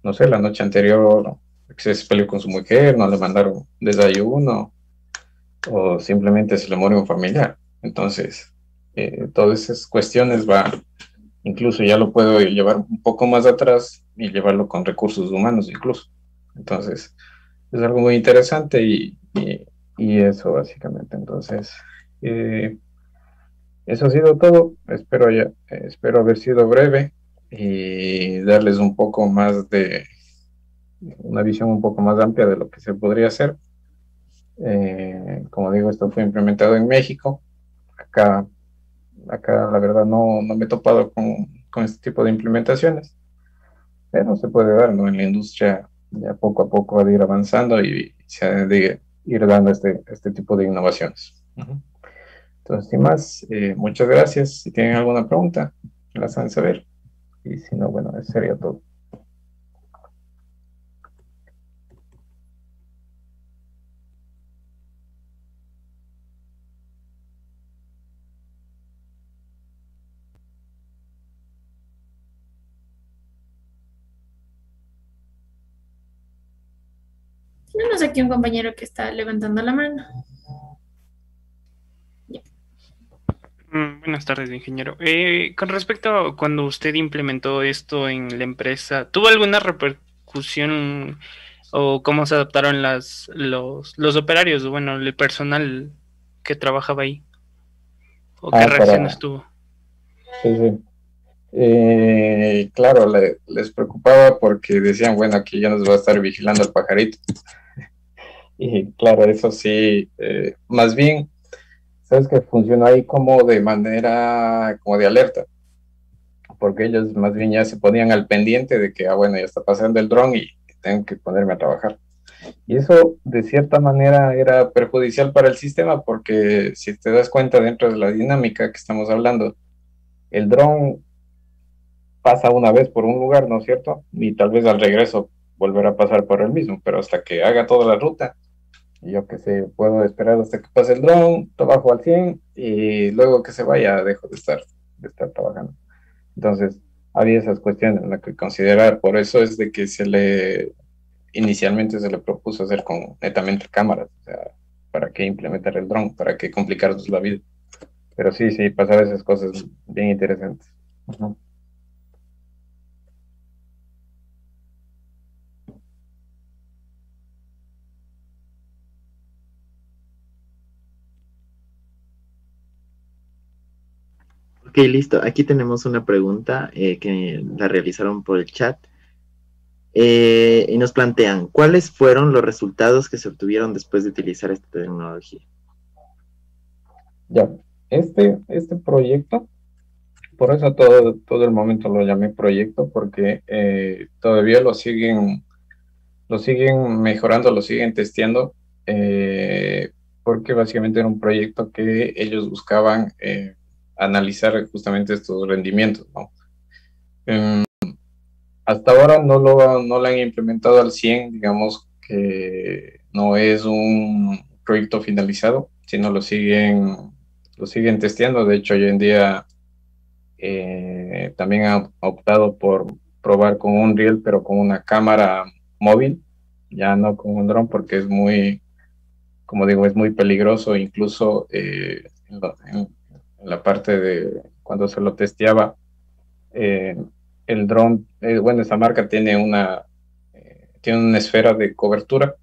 no sé, la noche anterior se peleó con su mujer, no le mandaron desayuno, o simplemente se le muere un familiar. Entonces, todas esas cuestiones incluso ya lo puedo llevar un poco más atrás y llevarlo con recursos humanos incluso. Entonces, es algo muy interesante y eso básicamente. Entonces, eh, eso ha sido todo. Espero haber sido breve y darles un poco más una visión un poco más amplia de lo que se podría hacer. Como digo, esto fue implementado en México. Acá, acá la verdad no me he topado con este tipo de implementaciones, pero se puede dar, ¿no? En la industria ya poco a poco va a ir avanzando y se ha de ir dando este tipo de innovaciones. Uh-huh. Entonces, sin más, muchas gracias. Si tienen alguna pregunta, la saben saber. Y si no, bueno, eso sería todo. Tenemos aquí un compañero que está levantando la mano. Buenas tardes, ingeniero. Con respecto a cuando usted implementó esto en la empresa, ¿tuvo alguna repercusión o cómo se adaptaron los operarios, bueno, el personal que trabajaba ahí? ¿O qué reacciones tuvo? Sí, sí. Claro, les preocupaba porque decían, bueno, aquí ya nos va a estar vigilando el pajarito. Y claro, eso sí, más bien, sabes que funcionó ahí como de manera, como de alerta, porque ellos más bien ya se ponían al pendiente de que, bueno, ya está pasando el dron y tengo que ponerme a trabajar. Y eso de cierta manera era perjudicial para el sistema porque si te das cuenta dentro de la dinámica que estamos hablando, el dron pasa una vez por un lugar, ¿no es cierto? Y tal vez al regreso volverá a pasar por el mismo, pero hasta que haga toda la ruta, yo que sé, puedo esperar hasta que pase el dron, trabajo al 100 y luego que se vaya dejo de estar trabajando. Entonces, había esas cuestiones en las que considerar, por eso es de que inicialmente se le propuso hacer con netamente cámaras, o sea, ¿para qué implementar el dron? ¿Para qué complicarnos la vida? Pero sí, sí, pasaba esas cosas bien interesantes. Uh-huh. Ok, listo. Aquí tenemos una pregunta que la realizaron por el chat. Y nos plantean, ¿cuáles fueron los resultados que se obtuvieron después de utilizar esta tecnología? Ya, este proyecto, por eso todo el momento lo llamé proyecto, porque todavía lo siguen mejorando, lo siguen testeando, porque básicamente era un proyecto que ellos buscaban analizar justamente estos rendimientos, ¿no? Hasta ahora no lo han implementado al 100, digamos que no es un proyecto finalizado, sino lo siguen testeando. De hecho, hoy en día también han optado por probar con un Unreal, pero con una cámara móvil, ya no con un dron, porque como digo, es muy peligroso. Incluso en la parte de cuando se lo testeaba, eh, el dron, bueno, esta marca tiene una esfera de cobertura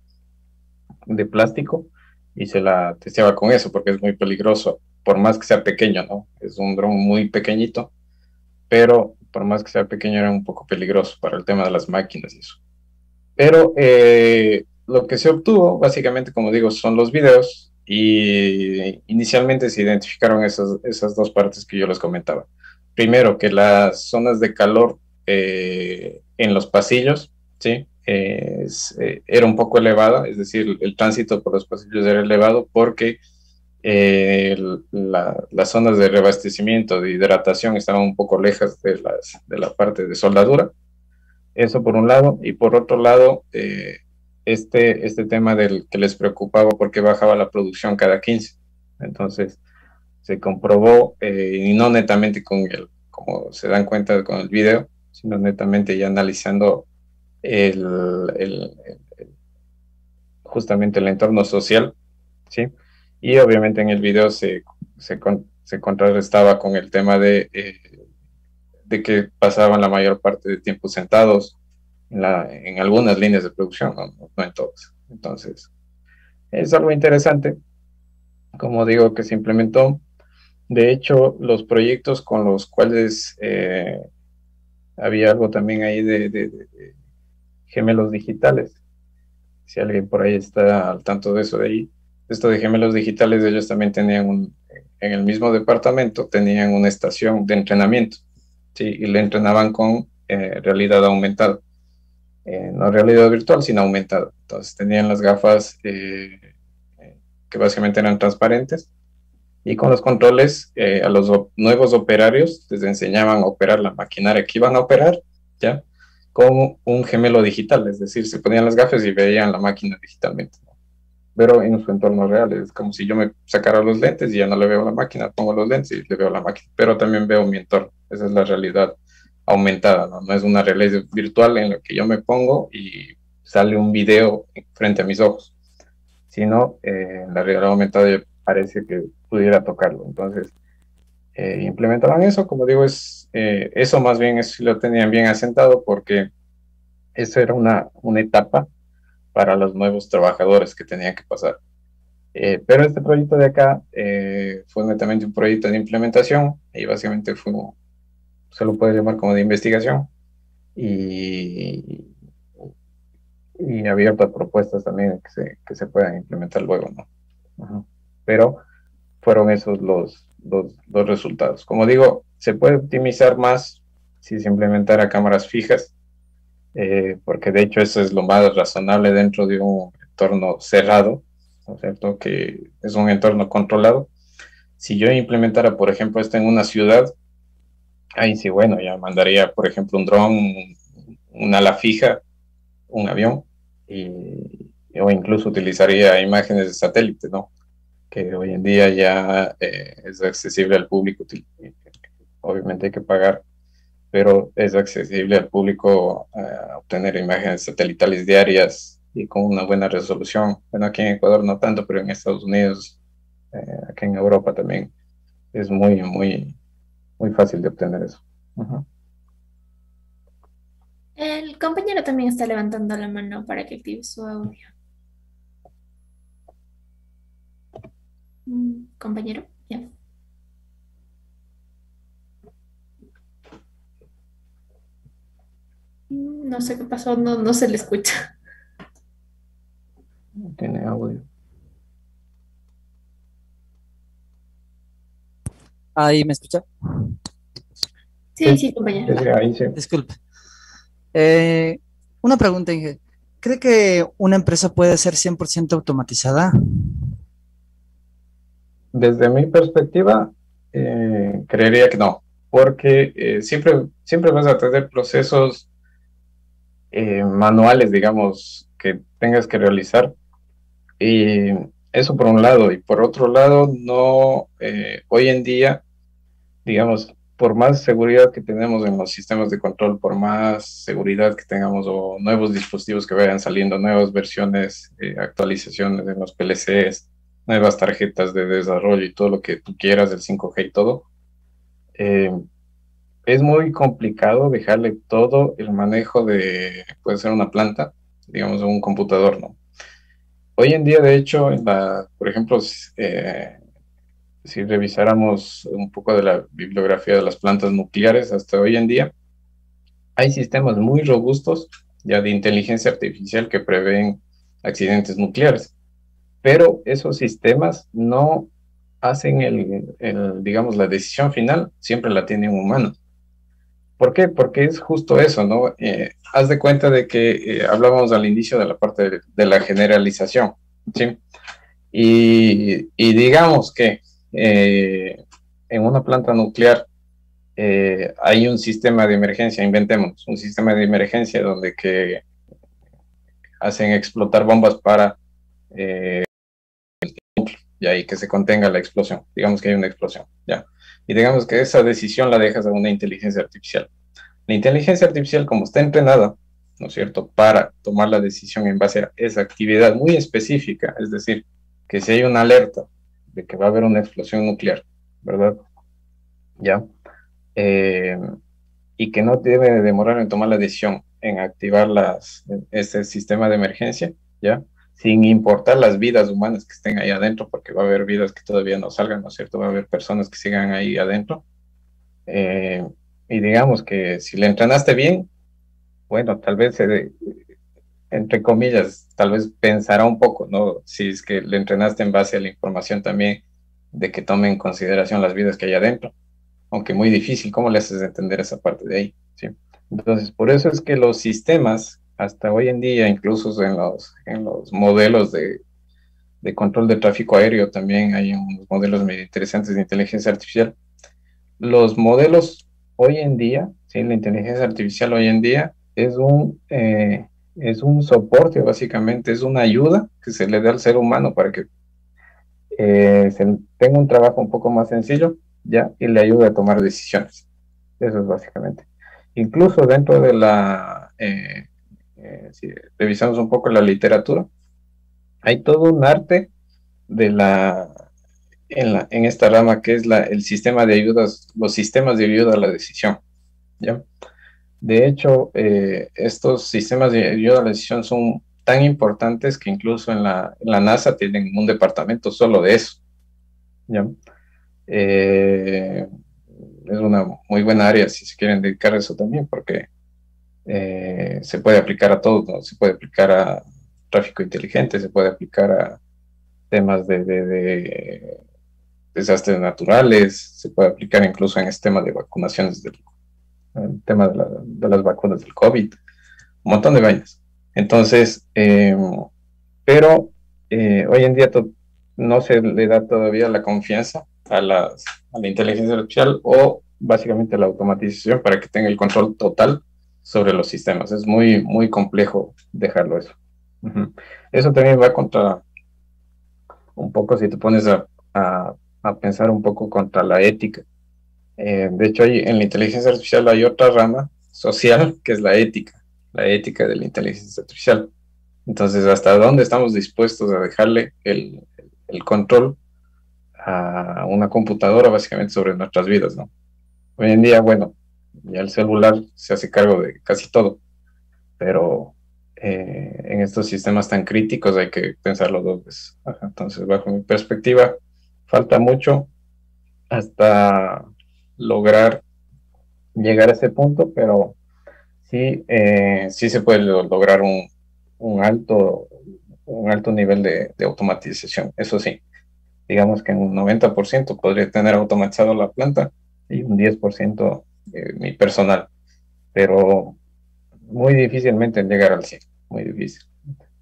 de plástico y se la testeaba con eso porque es muy peligroso, por más que sea pequeño, ¿no? Es un dron muy pequeñito, pero por más que sea pequeño era un poco peligroso para el tema de las máquinas y eso. Pero lo que se obtuvo, básicamente, como digo, son los videos y inicialmente se identificaron esas dos partes que yo les comentaba. Primero, que las zonas de calor en los pasillos, ¿sí? Era un poco elevada, es decir, el tránsito por los pasillos era elevado porque las zonas de reabastecimiento, de hidratación, estaban un poco lejas de la parte de soldadura. Eso por un lado, y por otro lado, este tema del que les preocupaba porque bajaba la producción cada 15. Entonces, se comprobó, y no netamente como se dan cuenta con el video, sino netamente ya analizando el, el, justamente el entorno social, ¿sí? Y obviamente en el video se contrarrestaba con el tema de que pasaban la mayor parte del tiempo sentados en algunas líneas de producción, no en todas. Entonces, es algo interesante, como digo, que se implementó. De hecho, los proyectos con los cuales había algo también ahí de gemelos digitales. Si alguien por ahí está al tanto de eso de ahí, esto de gemelos digitales, ellos también tenían en el mismo departamento, tenían una estación de entrenamiento, ¿sí? Y le entrenaban con realidad aumentada. No realidad virtual, sino aumentada. Entonces tenían las gafas que básicamente eran transparentes y con los controles a los nuevos operarios les enseñaban a operar la maquinaria que iban a operar, ¿ya? Con un gemelo digital, es decir, se ponían las gafas y veían la máquina digitalmente, ¿no? Pero en su entorno real, es como si yo me sacara los lentes y ya no le veo la máquina, pongo los lentes y le veo la máquina, pero también veo mi entorno. Esa es la realidad aumentada, ¿no? No es una realidad virtual en la que yo me pongo y sale un video frente a mis ojos, sino la realidad aumentada ya parece que pudiera tocarlo. Entonces, implementaban eso, como digo, eso más bien lo tenían bien asentado porque eso era una etapa para los nuevos trabajadores que tenían que pasar. Pero este proyecto de acá fue netamente un proyecto de implementación y básicamente se lo puede llamar como de investigación y, y abierto a propuestas también que se puedan implementar luego, ¿no? Ajá. Pero fueron esos los resultados. Como digo, se puede optimizar más si se implementara cámaras fijas, porque de hecho eso es lo más razonable dentro de un entorno cerrado, ¿no es cierto? Que es un entorno controlado. Si yo implementara, por ejemplo, esto en una ciudad, ahí sí, bueno, ya mandaría, por ejemplo, un dron, una ala fija, un avión, o incluso utilizaría imágenes de satélite, ¿no? Que hoy en día ya es accesible al público. Obviamente hay que pagar, pero es accesible al público obtener imágenes satelitales diarias y con una buena resolución. Bueno, aquí en Ecuador no tanto, pero en Estados Unidos, aquí en Europa también es muy fácil de obtener eso. Uh-huh. El compañero también está levantando la mano para que active su audio. Compañero, ya. No sé qué pasó, no se le escucha. No tiene audio. ¿Ahí me escucha? Sí, compañero. Sí, ahí sí. Disculpe. Una pregunta, Inge. ¿Cree que una empresa puede ser 100% automatizada? Desde mi perspectiva, creería que no, porque siempre vas a tener procesos manuales, digamos, que tengas que realizar. Y eso por un lado. Y por otro lado, no, hoy en día, digamos, por más seguridad que tenemos en los sistemas de control, por más seguridad que tengamos o nuevos dispositivos que vayan saliendo, nuevas versiones, actualizaciones en los PLCs, nuevas tarjetas de desarrollo y todo lo que tú quieras del 5G y todo, eh, es muy complicado dejarle todo el manejo puede ser una planta, digamos, un computador, ¿no? Hoy en día, de hecho, por ejemplo, si revisáramos un poco de la bibliografía de las plantas nucleares hasta hoy en día, hay sistemas muy robustos ya de inteligencia artificial que prevén accidentes nucleares. Pero esos sistemas no hacen digamos, la decisión final, siempre la tiene un humano. ¿Por qué? Porque es justo eso, ¿no? Haz de cuenta de que hablábamos al inicio de la parte de la generalización, ¿sí? Y digamos que en una planta nuclear hay un sistema de emergencia, inventémonos, un sistema de emergencia donde que hacen explotar bombas para ya, y que se contenga la explosión. Digamos que hay una explosión, ya. Y digamos que esa decisión la dejas a una inteligencia artificial. La inteligencia artificial, como está entrenada, ¿no es cierto?, para tomar la decisión en base a esa actividad muy específica, es decir, que si hay una alerta de que va a haber una explosión nuclear, ¿verdad? Ya. Eh, y que no debe de demorar en tomar la decisión en activar ese sistema de emergencia, ¿ya? Sin importar las vidas humanas que estén ahí adentro, porque va a haber vidas que todavía no salgan, ¿no es cierto? Va a haber personas que sigan ahí adentro. Eh, y digamos que si le entrenaste bien, bueno, tal vez, entre comillas, tal vez pensará un poco, ¿no? Si es que le entrenaste en base a la información también de que tome en consideración las vidas que hay adentro, aunque muy difícil, ¿cómo le haces entender esa parte de ahí? ¿Sí? Entonces, por eso es que los sistemas, hasta hoy en día, incluso en los modelos de control de tráfico aéreo, también hay unos modelos medio interesantes de inteligencia artificial. Los modelos hoy en día, ¿sí? La inteligencia artificial hoy en día es un soporte, básicamente, es una ayuda que se le da al ser humano para que tenga un trabajo un poco más sencillo, ¿ya? Y le ayude a tomar decisiones. Eso es básicamente. Incluso dentro de si revisamos un poco la literatura, hay todo un arte de en esta rama que es el sistema de ayudas, los sistemas de ayuda a la decisión, ¿ya? De hecho, estos sistemas de ayuda a la decisión son tan importantes que incluso en la NASA tienen un departamento solo de eso, ¿ya? Eh, es una muy buena área si se quieren dedicar a eso también, porque se puede aplicar a todo, ¿no? Se puede aplicar a tráfico inteligente, se puede aplicar a temas de desastres naturales, se puede aplicar incluso en este tema de vacunaciones, el tema de las vacunas del COVID, un montón de vainas. Entonces, pero hoy en día no se le da todavía la confianza a la inteligencia artificial o básicamente la automatización para que tenga el control total sobre los sistemas. Es muy, muy complejo dejarlo eso. Ujú. Eso también va contra, un poco, si te pones a pensar un poco contra la ética. De hecho, en la inteligencia artificial hay otra rama social que es la ética de la inteligencia artificial. Entonces, ¿hasta dónde estamos dispuestos a dejarle el control a una computadora básicamente sobre nuestras vidas, ¿no? Hoy en día, bueno, ya el celular se hace cargo de casi todo, pero en estos sistemas tan críticos hay que pensarlo dos veces. Ajá. Entonces, bajo mi perspectiva, falta mucho hasta lograr llegar a ese punto, pero sí, sí se puede lograr un alto, un alto nivel de automatización. Eso sí, digamos que en un 90% podría tener automatizado la planta y un 10% mi personal, pero muy difícilmente en llegar al 100, muy difícil.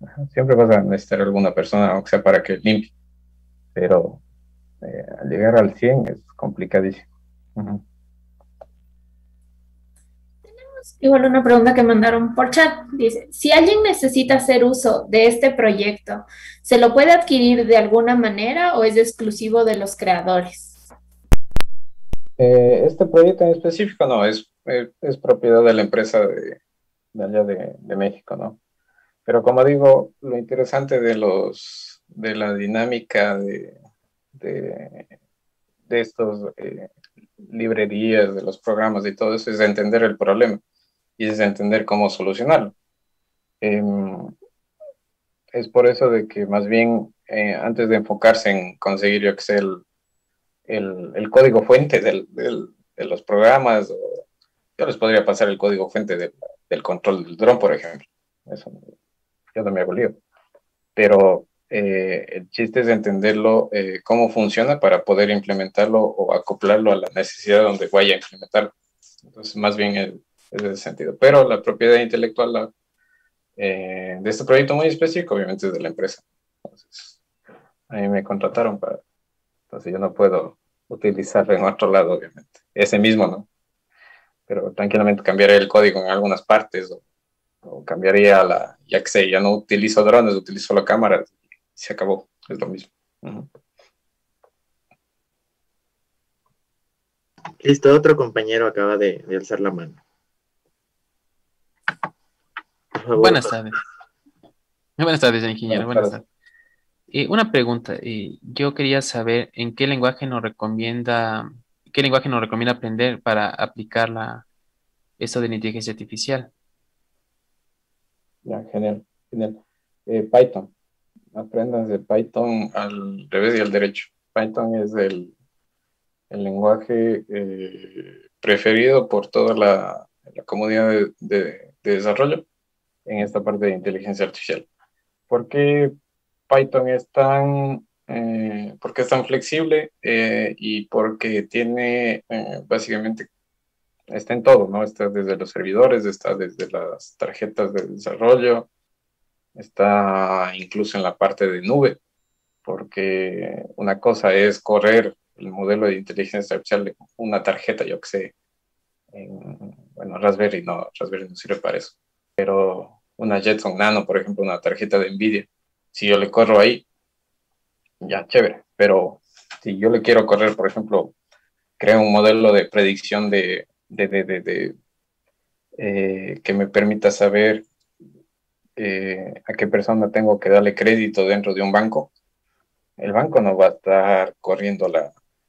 Ajá. Siempre vas a necesitar alguna persona, aunque sea para que limpie, pero al llegar al 100 es complicadísimo. Ujú. Igual una pregunta que mandaron por chat. Dice, si alguien necesita hacer uso de este proyecto, ¿se lo puede adquirir de alguna manera o es exclusivo de los creadores? Este proyecto en específico no, es propiedad de la empresa de allá de México, ¿no? Pero como digo, lo interesante de la dinámica de, de estos librerías, de los programas y todo eso es entender el problema y es entender cómo solucionarlo. Es por eso de que más bien antes de enfocarse en conseguir, yo que sé, el código fuente de los programas, yo les podría pasar el código fuente del control del dron, por ejemplo. Eso yo no me hago lío. pero el chiste es entenderlo, cómo funciona para poder implementarlo o acoplarlo a la necesidad donde vaya a implementarlo. Entonces, más bien es ese sentido. Pero la propiedad intelectual de este proyecto muy específico, obviamente, es de la empresa. Entonces, a mí me contrataron para... Entonces, yo no puedo utilizarlo en otro lado, obviamente. Ese mismo, ¿no? Pero tranquilamente cambiaré el código en algunas partes o cambiaría ya que sé, ya no utilizo drones, utilizo la cámara y se acabó, es lo mismo. Listo, otro compañero acaba de alzar la mano. Por favor, Buenas tardes. Buenas tardes, ingeniero. Buenas Buenas tardes. Una pregunta. Yo quería saber en qué lenguaje nos recomienda aprender para aplicar esto de la inteligencia artificial. ya, genial, genial. Python, aprendas de Python al revés y al derecho. Python es el lenguaje preferido por toda la comunidad de desarrollo en esta parte de inteligencia artificial. ¿Por qué Python por qué es tan flexible? Y porque tiene, básicamente, está en todo, ¿no? Está desde los servidores, está desde las tarjetas de desarrollo, está incluso en la parte de nube, porque una cosa es correr el modelo de inteligencia artificial de una tarjeta, yo que sé, bueno, Raspberry no sirve para eso, pero una Jetson Nano, por ejemplo, una tarjeta de NVIDIA, si yo le corro ahí, ya, chévere, pero si yo le quiero correr, por ejemplo, creo un modelo de predicción que me permita saber a qué persona tengo que darle crédito dentro de un banco, el banco no va a estar corriendo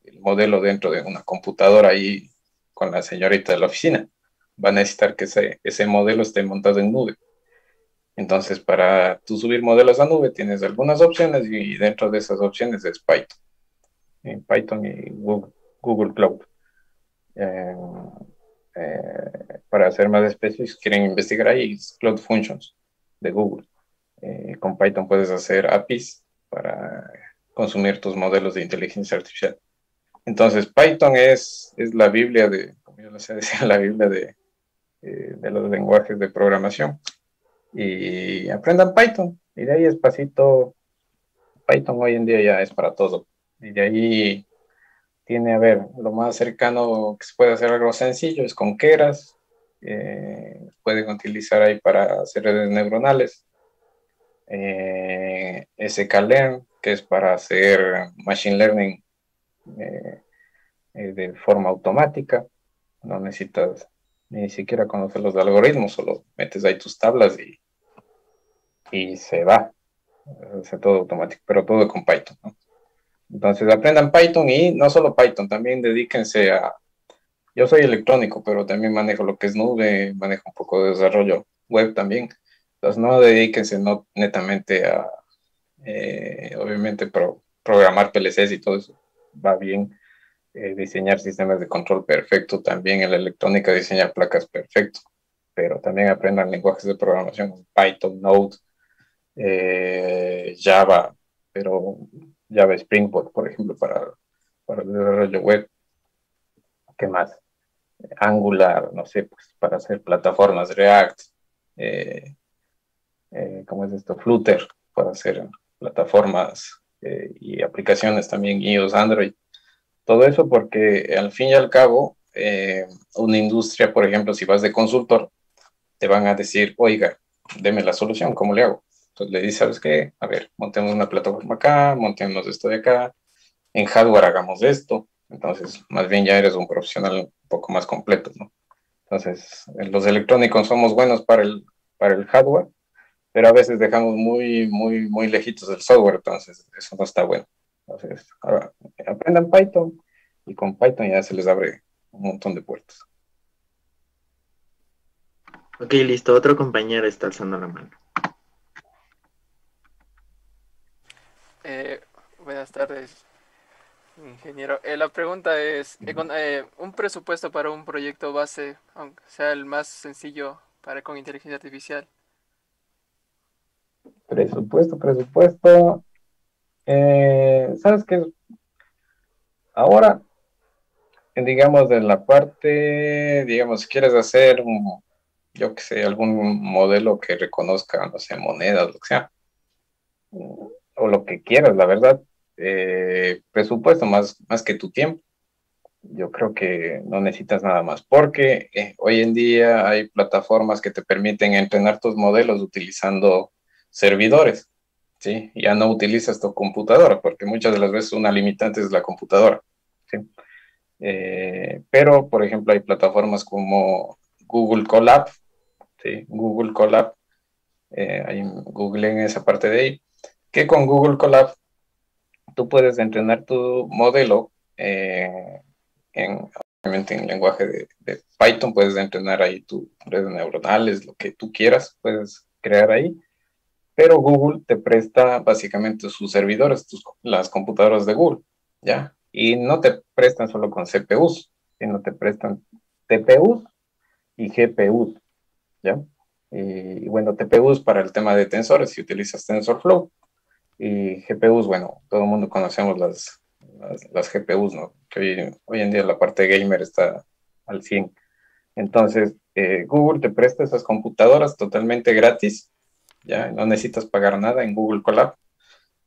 el modelo dentro de una computadora ahí con la señorita de la oficina. Va a necesitar que ese modelo esté montado en nube. Entonces, para tú subir modelos a nube, tienes algunas opciones y dentro de esas opciones es Python. Python y Google Cloud. Para ser más específicos, quieren investigar ahí Cloud Functions de Google. Con Python puedes hacer APIs para consumir tus modelos de inteligencia artificial. Entonces, Python es la Biblia como yo lo sé decir, la Biblia de los lenguajes de programación. Y aprendan Python. Y de ahí despacito, Python hoy en día ya es para todo. Y de ahí tiene, a ver, lo más cercano que se puede hacer algo sencillo es con Keras. Pueden utilizar ahí para hacer redes neuronales. sklearn, que es para hacer machine learning de forma automática. No necesitas ni siquiera conocer los algoritmos, solo metes ahí tus tablas y se va. Hace todo automático, pero todo con Python, ¿no? Entonces aprendan Python y no solo Python, también dedíquense yo soy electrónico, pero también manejo lo que es nube, manejo un poco de desarrollo web también. Entonces no dedíquense no netamente obviamente, programar PLCs y todo eso va bien. Diseñar sistemas de control perfecto, también en la electrónica diseñar placas perfecto, pero también aprendan lenguajes de programación, Python, Node, Java, pero Java Spring Boot, por ejemplo, para el desarrollo web. ¿Qué más? Angular, no sé, pues para hacer plataformas, React, ¿cómo es esto? Flutter, para hacer plataformas y aplicaciones también, iOS, Android. Todo eso porque al fin y al cabo, una industria, por ejemplo, si vas de consultor, te van a decir, oiga, deme la solución, ¿cómo le hago? Entonces le dices, ¿sabes qué? A ver, montemos una plataforma acá, montemos esto de acá, en hardware hagamos esto. Entonces, más bien ya eres un profesional un poco más completo, ¿no? Entonces, los electrónicos somos buenos para el hardware, pero a veces dejamos muy lejitos el software, entonces eso no está bueno. Entonces, ahora, aprendan Python y con Python ya se les abre un montón de puertas. Ok, listo. Otro compañero está alzando la mano. Buenas tardes, ingeniero. La pregunta es, un presupuesto para un proyecto base, aunque sea el más sencillo con inteligencia artificial. Presupuesto. ¿Sabes qué? Ahora, digamos, de la parte, digamos, si quieres hacer yo qué sé, algún modelo que reconozca, no sé, monedas, lo que sea, o lo que quieras, la verdad, presupuesto más que tu tiempo. Yo creo que no necesitas nada más, porque hoy en día hay plataformas que te permiten entrenar tus modelos utilizando servidores, ¿sí? Ya no utilizas tu computadora, porque muchas de las veces una limitante es la computadora, ¿sí? Pero, por ejemplo, hay plataformas como Google Colab, ¿sí? Google Colab, ahí googleen esa parte de ahí, que con Google Colab tú puedes entrenar tu modelo obviamente en lenguaje de Python, puedes entrenar ahí tus redes neuronales, lo que tú quieras, puedes crear ahí, pero Google te presta básicamente sus servidores, las computadoras de Google, ¿ya? Y no te prestan solo con CPUs, sino te prestan TPUs y GPUs, ¿ya? Y bueno, TPUs para el tema de tensores, si utilizas TensorFlow, y GPUs, bueno, todo el mundo conocemos las GPUs, ¿no? Que hoy en día la parte gamer está al 100. Entonces, Google te presta esas computadoras totalmente gratis, ¿ya? No necesitas pagar nada en Google Colab,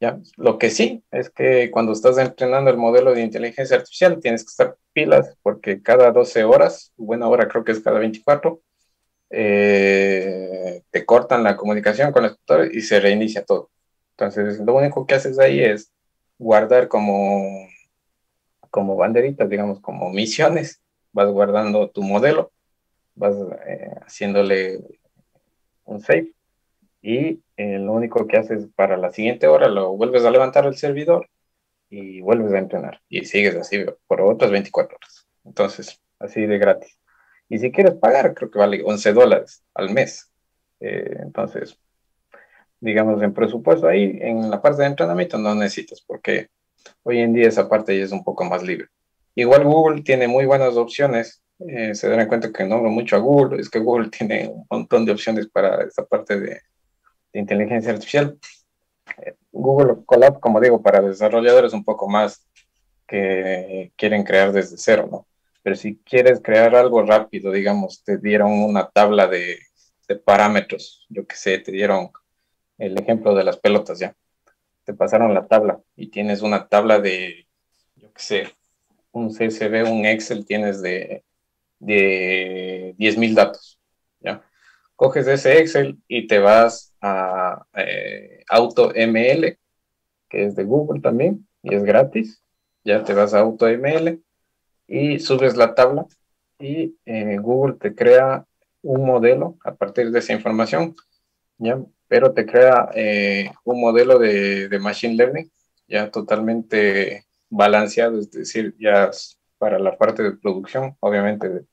¿ya? Lo que sí es que cuando estás entrenando el modelo de inteligencia artificial tienes que estar pilas porque cada 12 horas, buena hora creo que es cada 24, te cortan la comunicación con el computador y se reinicia todo. Entonces, lo único que haces ahí es guardar como banderitas, digamos, como misiones. Vas guardando tu modelo, vas haciéndole un save y lo único que haces para la siguiente hora lo vuelves a levantar el servidor y vuelves a entrenar y sigues así por otras 24 horas. Entonces, así de gratis. Y si quieres pagar, creo que vale $11 al mes. Entonces, digamos, en presupuesto ahí, en la parte de entrenamiento no necesitas, porque hoy en día esa parte ya es un poco más libre. Igual Google tiene muy buenas opciones. Se darán cuenta que nombro mucho a Google, es que Google tiene un montón de opciones para esta parte de inteligencia artificial. Google Colab, como digo, para desarrolladores un poco más que quieren crear desde cero, ¿no? Pero si quieres crear algo rápido, digamos, te dieron una tabla de parámetros, yo qué sé, te dieron el ejemplo de las pelotas, ya. Te pasaron la tabla y tienes una tabla de, yo qué sé, un CSV, un Excel, tienes de 10.000 datos, ¿ya? Coges ese Excel y te vas a AutoML, que es de Google también, y es gratis. Ya te vas a AutoML y subes la tabla y Google te crea un modelo a partir de esa información, ¿ya? Pero te crea un modelo de Machine Learning ya totalmente balanceado, es decir, ya para la parte de producción, obviamente,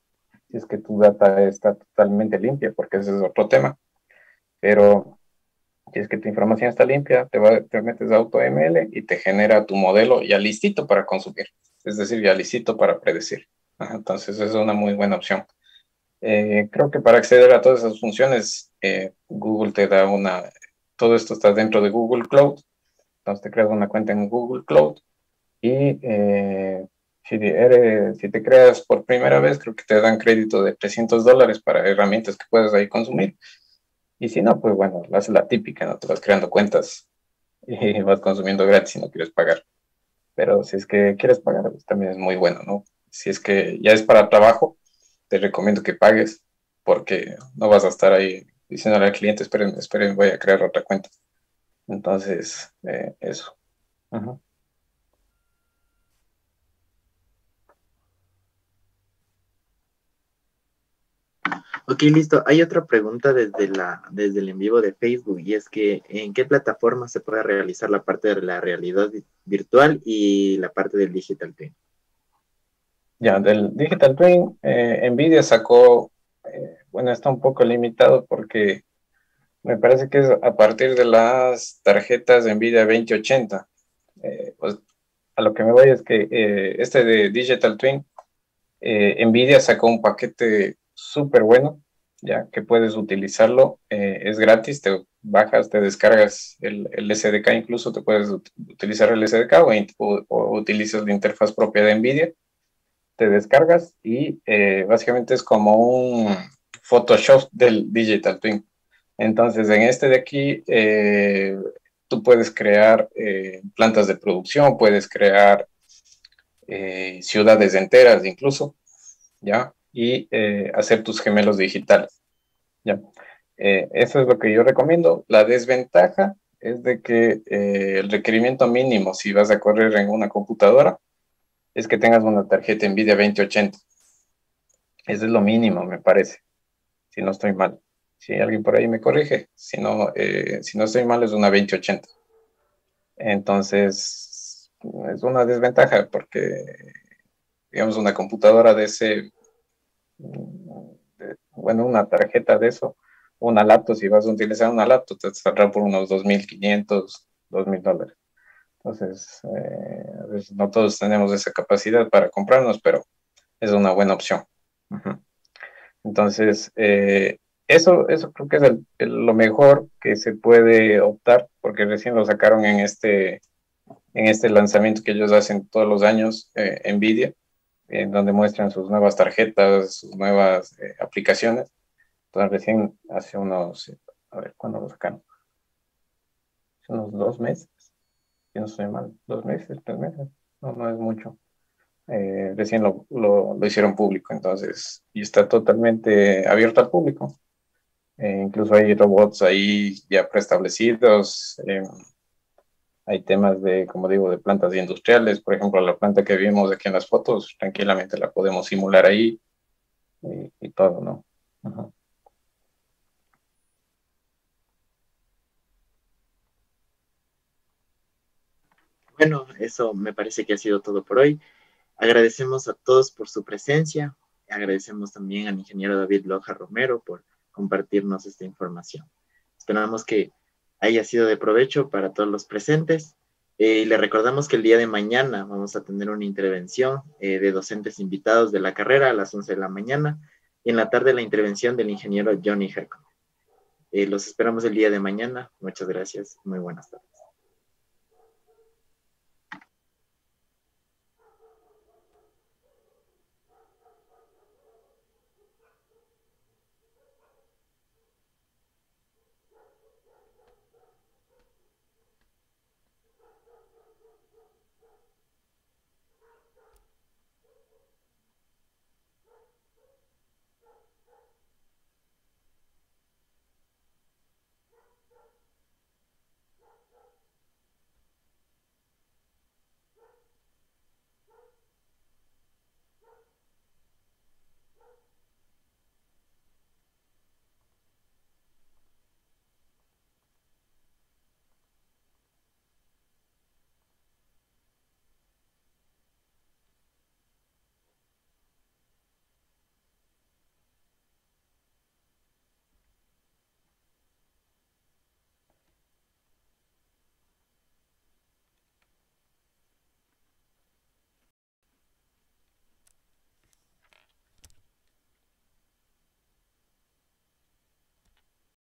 si es que tu data está totalmente limpia, porque ese es otro tema, pero si es que tu información está limpia, te metes a AutoML y te genera tu modelo ya listito para consumir, es decir, ya listito para predecir. Ajá, entonces, es una muy buena opción. Creo que para acceder a todas esas funciones, Google te da todo esto está dentro de Google Cloud, entonces te creas una cuenta en Google Cloud y si te creas por primera vez, creo que te dan crédito de $300 para herramientas que puedes ahí consumir. Y si no, pues bueno, haces la típica, ¿no? Te vas creando cuentas y vas consumiendo gratis si no quieres pagar. Pero si es que quieres pagar, pues también es muy bueno, ¿no? Si es que ya es para trabajo, te recomiendo que pagues porque no vas a estar ahí diciéndole al cliente, esperen, esperen, voy a crear otra cuenta. Entonces, eso. Ajá. Ok, listo. Hay otra pregunta desde el en vivo de Facebook y es que ¿en qué plataforma se puede realizar la parte de la realidad virtual y la parte del digital twin? Ya, del Digital Twin, NVIDIA sacó, bueno, está un poco limitado porque me parece que es a partir de las tarjetas de NVIDIA 2080. Pues, a lo que me voy es que este de Digital Twin, NVIDIA sacó un paquete súper bueno ya que puedes utilizarlo, es gratis, te bajas, te descargas el SDK, incluso te puedes utilizar el SDK o utilizas la interfaz propia de NVIDIA, te descargas y básicamente es como un Photoshop del Digital Twin. Entonces, en este de aquí, tú puedes crear plantas de producción, puedes crear ciudades enteras incluso, ¿ya? Y hacer tus gemelos digitales, ¿ya? Eso es lo que yo recomiendo. La desventaja es de que el requerimiento mínimo, si vas a correr en una computadora, es que tengas una tarjeta NVIDIA 2080. Eso es lo mínimo, me parece, si no estoy mal. Si alguien por ahí me corrige, si no estoy mal, es una 2080. Entonces, es una desventaja porque, digamos, una computadora de ese, bueno, una tarjeta de eso, una laptop, si vas a utilizar una laptop, te saldrá por unos $2,500, $2,000. Entonces, a veces no todos tenemos esa capacidad para comprarnos, pero es una buena opción. Entonces, eso creo que es lo mejor que se puede optar, porque recién lo sacaron en este lanzamiento que ellos hacen todos los años, NVIDIA, en donde muestran sus nuevas tarjetas, sus nuevas aplicaciones. Entonces, recién hace unos, a ver, ¿cuándo lo sacaron? Hace unos 2 meses, si no estoy mal, 2 meses, 3 meses, no es mucho. Recién lo hicieron público, entonces, y está totalmente abierto al público. Incluso hay robots ahí ya preestablecidos. Hay temas de, como digo, de plantas industriales. Por ejemplo, la planta que vimos aquí en las fotos, tranquilamente la podemos simular ahí y todo, ¿no? Ajá. Bueno, eso me parece que ha sido todo por hoy. Agradecemos a todos por su presencia. Agradecemos también al ingeniero David Loja Romero por compartirnos esta información. Esperamos que haya sido de provecho para todos los presentes. Y le recordamos que el día de mañana vamos a tener una intervención de docentes invitados de la carrera a las 11 de la mañana y en la tarde la intervención del ingeniero Johnny Herco. Los esperamos el día de mañana. Muchas gracias. Muy buenas tardes.